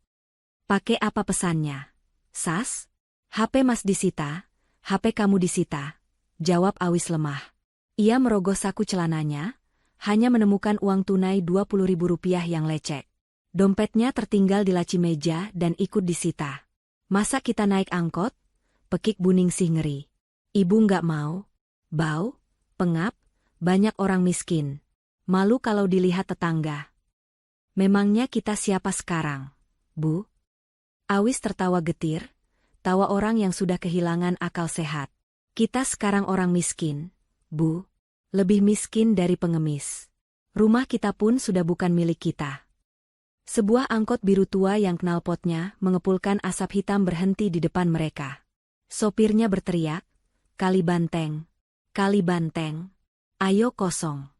Pakai apa pesannya? Sas? HP Mas disita. HP kamu disita, jawab Awis lemah. Ia merogoh saku celananya, hanya menemukan uang tunai Rp20.000 yang lecek. Dompetnya tertinggal di laci meja dan ikut disita. Masa kita naik angkot? Pekik Buningsih ngeri. Ibu nggak mau. Bau, pengap, banyak orang miskin. Malu kalau dilihat tetangga. Memangnya kita siapa sekarang, Bu? Awis tertawa getir. Tawa orang yang sudah kehilangan akal sehat. Kita sekarang orang miskin, Bu. Lebih miskin dari pengemis. Rumah kita pun sudah bukan milik kita. Sebuah angkot biru tua yang knalpotnya mengepulkan asap hitam berhenti di depan mereka. Sopirnya berteriak, Kali Banteng, ayo kosong.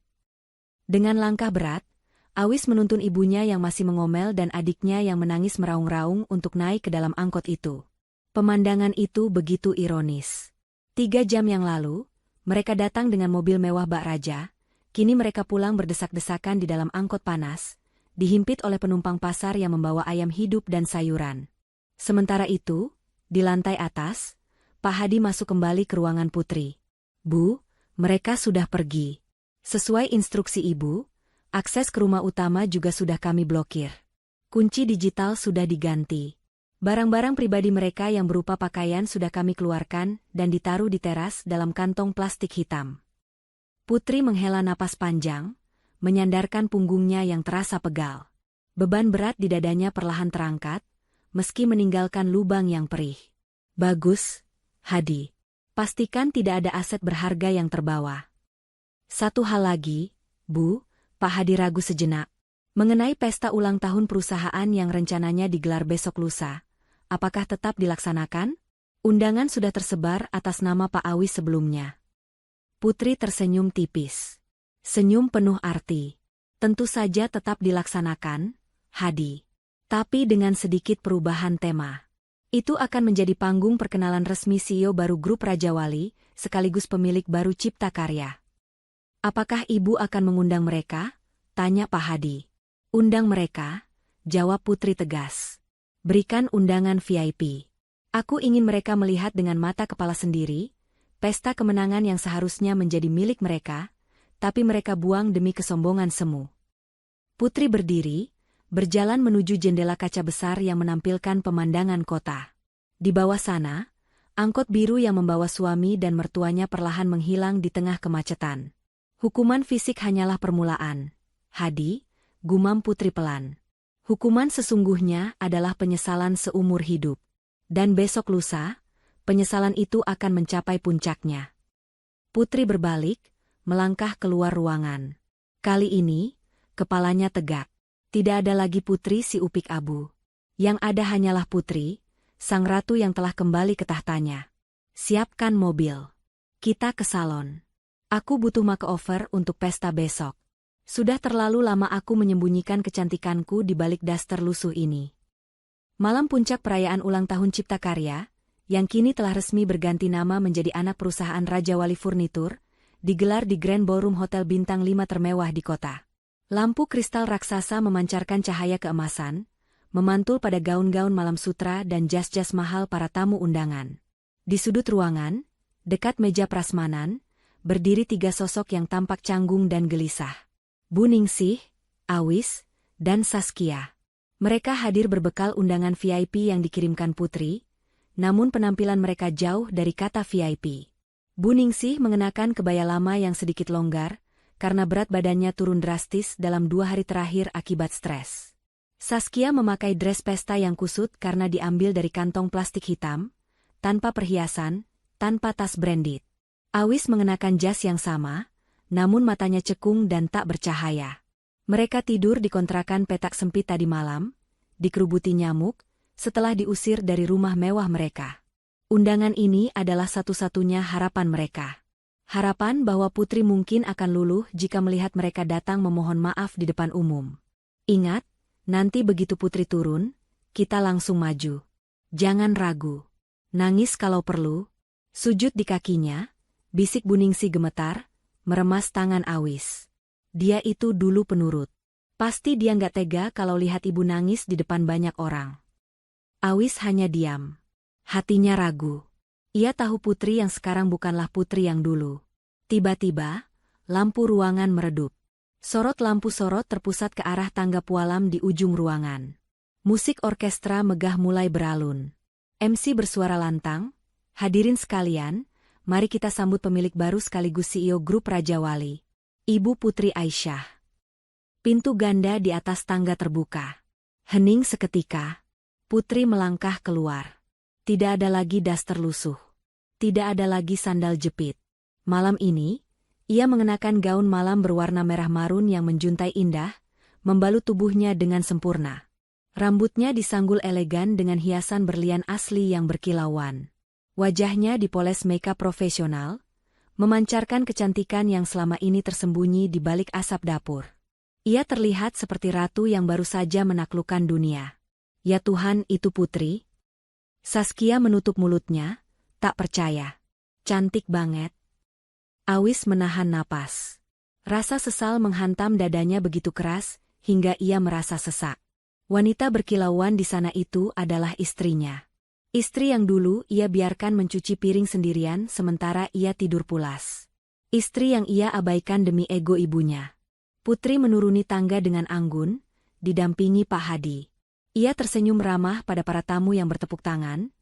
Dengan langkah berat, Awis menuntun ibunya yang masih mengomel dan adiknya yang menangis meraung-raung untuk naik ke dalam angkot itu. Pemandangan itu begitu ironis. 3 jam yang lalu, mereka datang dengan mobil mewah Bak Raja, kini mereka pulang berdesak-desakan di dalam angkot panas, dihimpit oleh penumpang pasar yang membawa ayam hidup dan sayuran. Sementara itu, di lantai atas, Pak Hadi masuk kembali ke ruangan Putri. Bu, mereka sudah pergi. Sesuai instruksi Ibu, akses ke rumah utama juga sudah kami blokir. Kunci digital sudah diganti. Barang-barang pribadi mereka yang berupa pakaian sudah kami keluarkan dan ditaruh di teras dalam kantong plastik hitam. Putri menghela napas panjang, menyandarkan punggungnya yang terasa pegal. Beban berat di dadanya perlahan terangkat, meski meninggalkan lubang yang perih. Bagus, Hadi. Pastikan tidak ada aset berharga yang terbawa. Satu hal lagi, Bu, Pak Hadi ragu sejenak. Mengenai pesta ulang tahun perusahaan yang rencananya digelar besok lusa. Apakah tetap dilaksanakan? Undangan sudah tersebar atas nama Pak Awis sebelumnya. Putri tersenyum tipis. Senyum penuh arti. Tentu saja tetap dilaksanakan, Hadi. Tapi dengan sedikit perubahan tema. Itu akan menjadi panggung perkenalan resmi CEO baru Grup Raja Wali, sekaligus pemilik baru Cipta Karya. Apakah Ibu akan mengundang mereka? Tanya Pak Hadi. Undang mereka, jawab Putri tegas. Berikan undangan VIP. Aku ingin mereka melihat dengan mata kepala sendiri, pesta kemenangan yang seharusnya menjadi milik mereka, tapi mereka buang demi kesombongan semu. Putri berdiri, berjalan menuju jendela kaca besar yang menampilkan pemandangan kota. Di bawah sana, angkot biru yang membawa suami dan mertuanya perlahan menghilang di tengah kemacetan. Hukuman fisik hanyalah permulaan. Hadi, gumam Putri pelan. Hukuman sesungguhnya adalah penyesalan seumur hidup. Dan besok lusa, penyesalan itu akan mencapai puncaknya. Putri berbalik, melangkah keluar ruangan. Kali ini, kepalanya tegak. Tidak ada lagi Putri si Upik Abu. Yang ada hanyalah Putri, sang ratu yang telah kembali ke tahtanya. Siapkan mobil. Kita ke salon. Aku butuh makeover untuk pesta besok. Sudah terlalu lama aku menyembunyikan kecantikanku di balik daster lusuh ini. Malam puncak perayaan ulang tahun Cipta Karya, yang kini telah resmi berganti nama menjadi anak perusahaan Raja Wali Furnitur, digelar di Grand Ballroom Hotel Bintang 5 termewah di kota. Lampu kristal raksasa memancarkan cahaya keemasan, memantul pada gaun-gaun malam sutra dan jas-jas mahal para tamu undangan. Di sudut ruangan, dekat meja prasmanan, berdiri 3 sosok yang tampak canggung dan gelisah. Bu Ningsih, Awis, dan Saskia. Mereka hadir berbekal undangan VIP yang dikirimkan Putri, namun penampilan mereka jauh dari kata VIP. Bu Ningsih mengenakan kebaya lama yang sedikit longgar, karena berat badannya turun drastis dalam 2 hari terakhir akibat stres. Saskia memakai dress pesta yang kusut karena diambil dari kantong plastik hitam, tanpa perhiasan, tanpa tas branded. Awis mengenakan jas yang sama, namun matanya cekung dan tak bercahaya. Mereka tidur di kontrakan petak sempit tadi malam, dikerubuti nyamuk, setelah diusir dari rumah mewah mereka. Undangan ini adalah satu-satunya harapan mereka. Harapan bahwa Putri mungkin akan luluh jika melihat mereka datang memohon maaf di depan umum. Ingat, nanti begitu Putri turun, kita langsung maju. Jangan ragu. Nangis kalau perlu. Sujud di kakinya, bisik Bu Ningsih gemetar, meremas tangan Awis. Dia itu dulu penurut. Pasti dia nggak tega kalau lihat ibu nangis di depan banyak orang. Awis hanya diam. Hatinya ragu. Ia tahu Putri yang sekarang bukanlah Putri yang dulu. Tiba-tiba, lampu ruangan meredup. Sorot lampu sorot terpusat ke arah tangga pualam di ujung ruangan. Musik orkestra megah mulai beralun. MC bersuara lantang, hadirin sekalian, mari kita sambut pemilik baru sekaligus CEO Grup Raja Wali, Ibu Putri Aisyah. Pintu ganda di atas tangga terbuka. Hening seketika, Putri melangkah keluar. Tidak ada lagi daster lusuh. Tidak ada lagi sandal jepit. Malam ini, ia mengenakan gaun malam berwarna merah marun yang menjuntai indah, membalut tubuhnya dengan sempurna. Rambutnya disanggul elegan dengan hiasan berlian asli yang berkilauan. Wajahnya dipoles makeup profesional, memancarkan kecantikan yang selama ini tersembunyi di balik asap dapur. Ia terlihat seperti ratu yang baru saja menaklukkan dunia. Ya Tuhan, itu Putri? Saskia menutup mulutnya, tak percaya. Cantik banget. Awis menahan napas. Rasa sesal menghantam dadanya begitu keras, hingga ia merasa sesak. Wanita berkilauan di sana itu adalah istrinya. Istri yang dulu ia biarkan mencuci piring sendirian sementara ia tidur pulas. Istri yang ia abaikan demi ego ibunya. Putri menuruni tangga dengan anggun, didampingi Pak Hadi. Ia tersenyum ramah pada para tamu yang bertepuk tangan,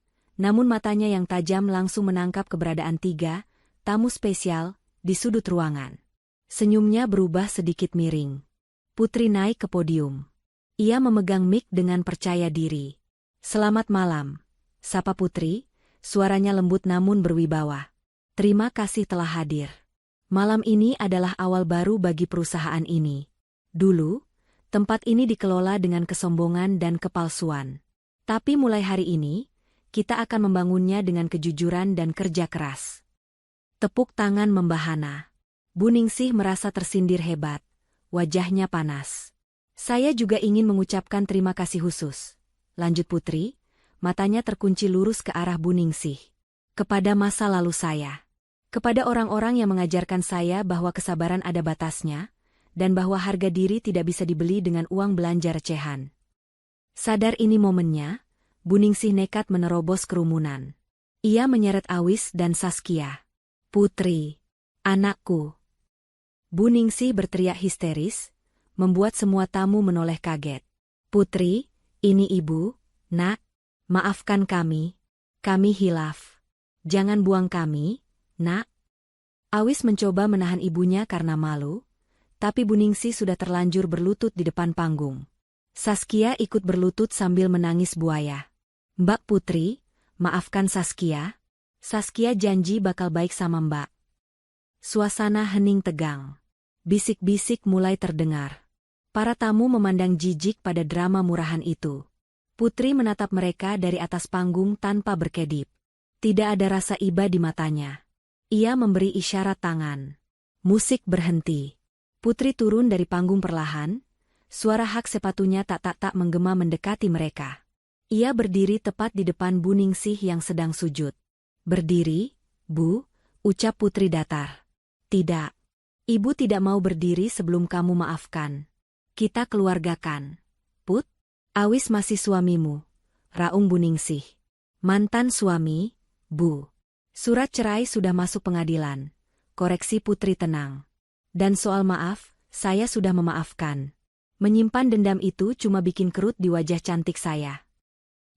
namun matanya yang tajam langsung menangkap keberadaan 3 tamu spesial di sudut ruangan. Senyumnya berubah sedikit miring. Putri naik ke podium. Ia memegang mic dengan percaya diri. "Selamat malam," sapa Putri, suaranya lembut namun berwibawa. "Terima kasih telah hadir. Malam ini adalah awal baru bagi perusahaan ini. Dulu, tempat ini dikelola dengan kesombongan dan kepalsuan. Tapi mulai hari ini, kita akan membangunnya dengan kejujuran dan kerja keras." Tepuk tangan membahana. Bu Ningsih merasa tersindir hebat. Wajahnya panas. "Saya juga ingin mengucapkan terima kasih khusus," lanjut Putri, matanya terkunci lurus ke arah Bu Ningsih. "Kepada masa lalu saya. Kepada orang-orang yang mengajarkan saya bahwa kesabaran ada batasnya, dan bahwa harga diri tidak bisa dibeli dengan uang belanja recehan." Sadar ini momennya, Bu Ningsih nekat menerobos kerumunan. Ia menyeret Awis dan Saskia. "Putri, anakku." Bu Ningsih berteriak histeris, membuat semua tamu menoleh kaget. "Putri, ini ibu, nak. Maafkan kami hilaf. Jangan buang kami, nak." Awis mencoba menahan ibunya karena malu, tapi Bu Ningsih sudah terlanjur berlutut di depan panggung. Saskia ikut berlutut sambil menangis buaya. "Mbak Putri, maafkan Saskia. Saskia janji bakal baik sama Mbak." Suasana hening tegang. Bisik-bisik mulai terdengar. Para tamu memandang jijik pada drama murahan itu. Putri menatap mereka dari atas panggung tanpa berkedip. Tidak ada rasa iba di matanya. Ia memberi isyarat tangan. Musik berhenti. Putri turun dari panggung perlahan. Suara hak sepatunya tak menggema mendekati mereka. Ia berdiri tepat di depan Bu Ningsih yang sedang sujud. "Berdiri, Bu," ucap Putri datar. "Tidak. Ibu tidak mau berdiri sebelum kamu maafkan. Kita keluargakan. Put, Awis masih suamimu," raung Bu Ningsih. "Mantan suami, Bu. Surat cerai sudah masuk pengadilan," koreksi Putri tenang. "Dan soal maaf, saya sudah memaafkan. Menyimpan dendam itu cuma bikin kerut di wajah cantik saya."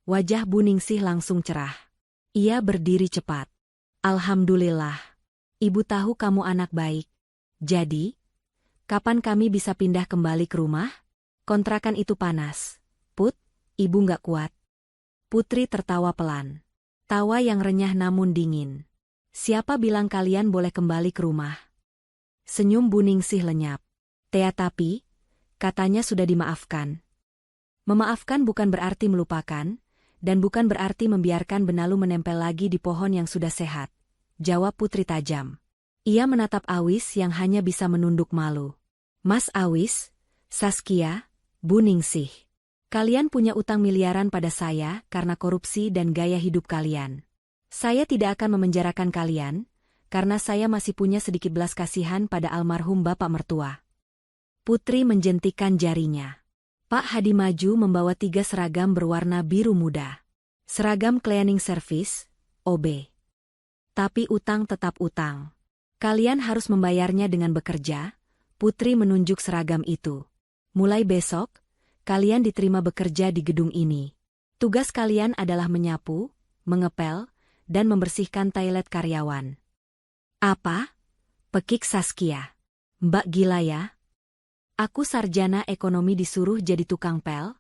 Wajah Bu Ningsih langsung cerah. Ia berdiri cepat. "Alhamdulillah. Ibu tahu kamu anak baik. Jadi, kapan kami bisa pindah kembali ke rumah? Kontrakan itu panas. Put, ibu nggak kuat." Putri tertawa pelan. Tawa yang renyah namun dingin. "Siapa bilang kalian boleh kembali ke rumah?" Senyum Bu Ningsih lenyap. Tapi, katanya sudah dimaafkan." "Memaafkan bukan berarti melupakan, dan bukan berarti membiarkan benalu menempel lagi di pohon yang sudah sehat," jawab Putri tajam. Ia menatap Awis yang hanya bisa menunduk malu. "Mas Awis, Saskia, Bu Ningsih. Kalian punya utang miliaran pada saya karena korupsi dan gaya hidup kalian. Saya tidak akan memenjarakan kalian, karena saya masih punya sedikit belas kasihan pada almarhum bapak mertua." Putri menjentikan jarinya. Pak Hadi maju membawa 3 seragam berwarna biru muda. Seragam cleaning service, OB. "Tapi utang tetap utang. Kalian harus membayarnya dengan bekerja." Putri menunjuk seragam itu. "Mulai besok, kalian diterima bekerja di gedung ini. Tugas kalian adalah menyapu, mengepel, dan membersihkan toilet karyawan." "Apa?" pekik Saskia. "Mbak gila ya? Aku sarjana ekonomi disuruh jadi tukang pel?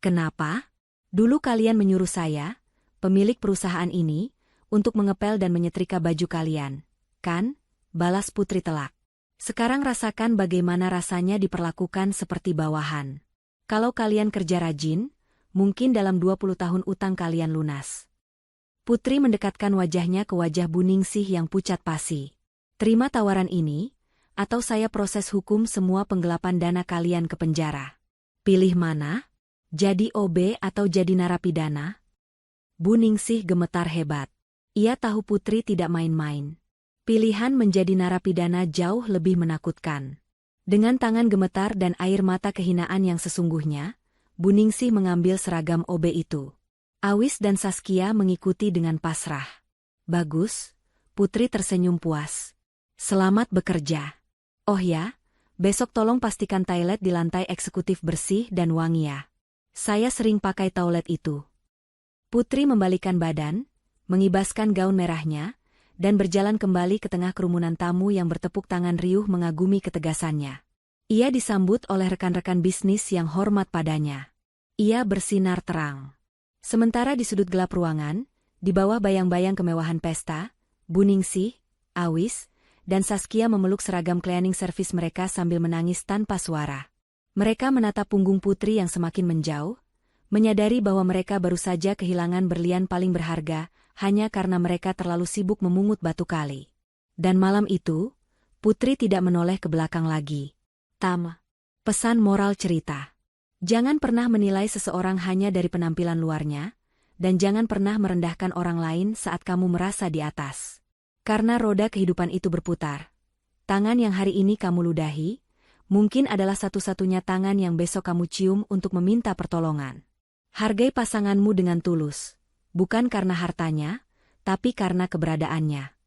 Kenapa? Dulu kalian menyuruh saya, pemilik perusahaan ini, untuk mengepel dan menyetrika baju kalian, kan?" balas Putri telak. "Sekarang rasakan bagaimana rasanya diperlakukan seperti bawahan. Kalau kalian kerja rajin, mungkin dalam 20 tahun utang kalian lunas." Putri mendekatkan wajahnya ke wajah Bu Ningsih yang pucat pasi. "Terima tawaran ini, atau saya proses hukum semua penggelapan dana kalian ke penjara. Pilih mana? Jadi OB atau jadi narapidana?" Bu Ningsih gemetar hebat. Ia tahu Putri tidak main-main. Pilihan menjadi narapidana jauh lebih menakutkan. Dengan tangan gemetar dan air mata kehinaan yang sesungguhnya, Bu Ningsih mengambil seragam OB itu. Awis dan Saskia mengikuti dengan pasrah. "Bagus," Putri tersenyum puas. "Selamat bekerja. Oh ya, besok tolong pastikan toilet di lantai eksekutif bersih dan wangi ya." Saya sering pakai toilet itu. Putri membalikkan badan, mengibaskan gaun merahnya, dan berjalan kembali ke tengah kerumunan tamu yang bertepuk tangan riuh mengagumi ketegasannya. Ia disambut oleh rekan-rekan bisnis yang hormat padanya. Ia bersinar terang. Sementara di sudut gelap ruangan, di bawah bayang-bayang kemewahan pesta, Bu Ningsih, Awis, dan Saskia memeluk seragam cleaning service mereka sambil menangis tanpa suara. Mereka menatap punggung Putri yang semakin menjauh, menyadari bahwa mereka baru saja kehilangan berlian paling berharga, hanya karena mereka terlalu sibuk memungut batu kali. Dan malam itu, Putri tidak menoleh ke belakang lagi. Pesan moral cerita. Jangan pernah menilai seseorang hanya dari penampilan luarnya, dan jangan pernah merendahkan orang lain saat kamu merasa di atas. Karena roda kehidupan itu berputar. Tangan yang hari ini kamu ludahi, mungkin adalah satu-satunya tangan yang besok kamu cium untuk meminta pertolongan. Hargai pasanganmu dengan tulus, bukan karena hartanya, tapi karena keberadaannya.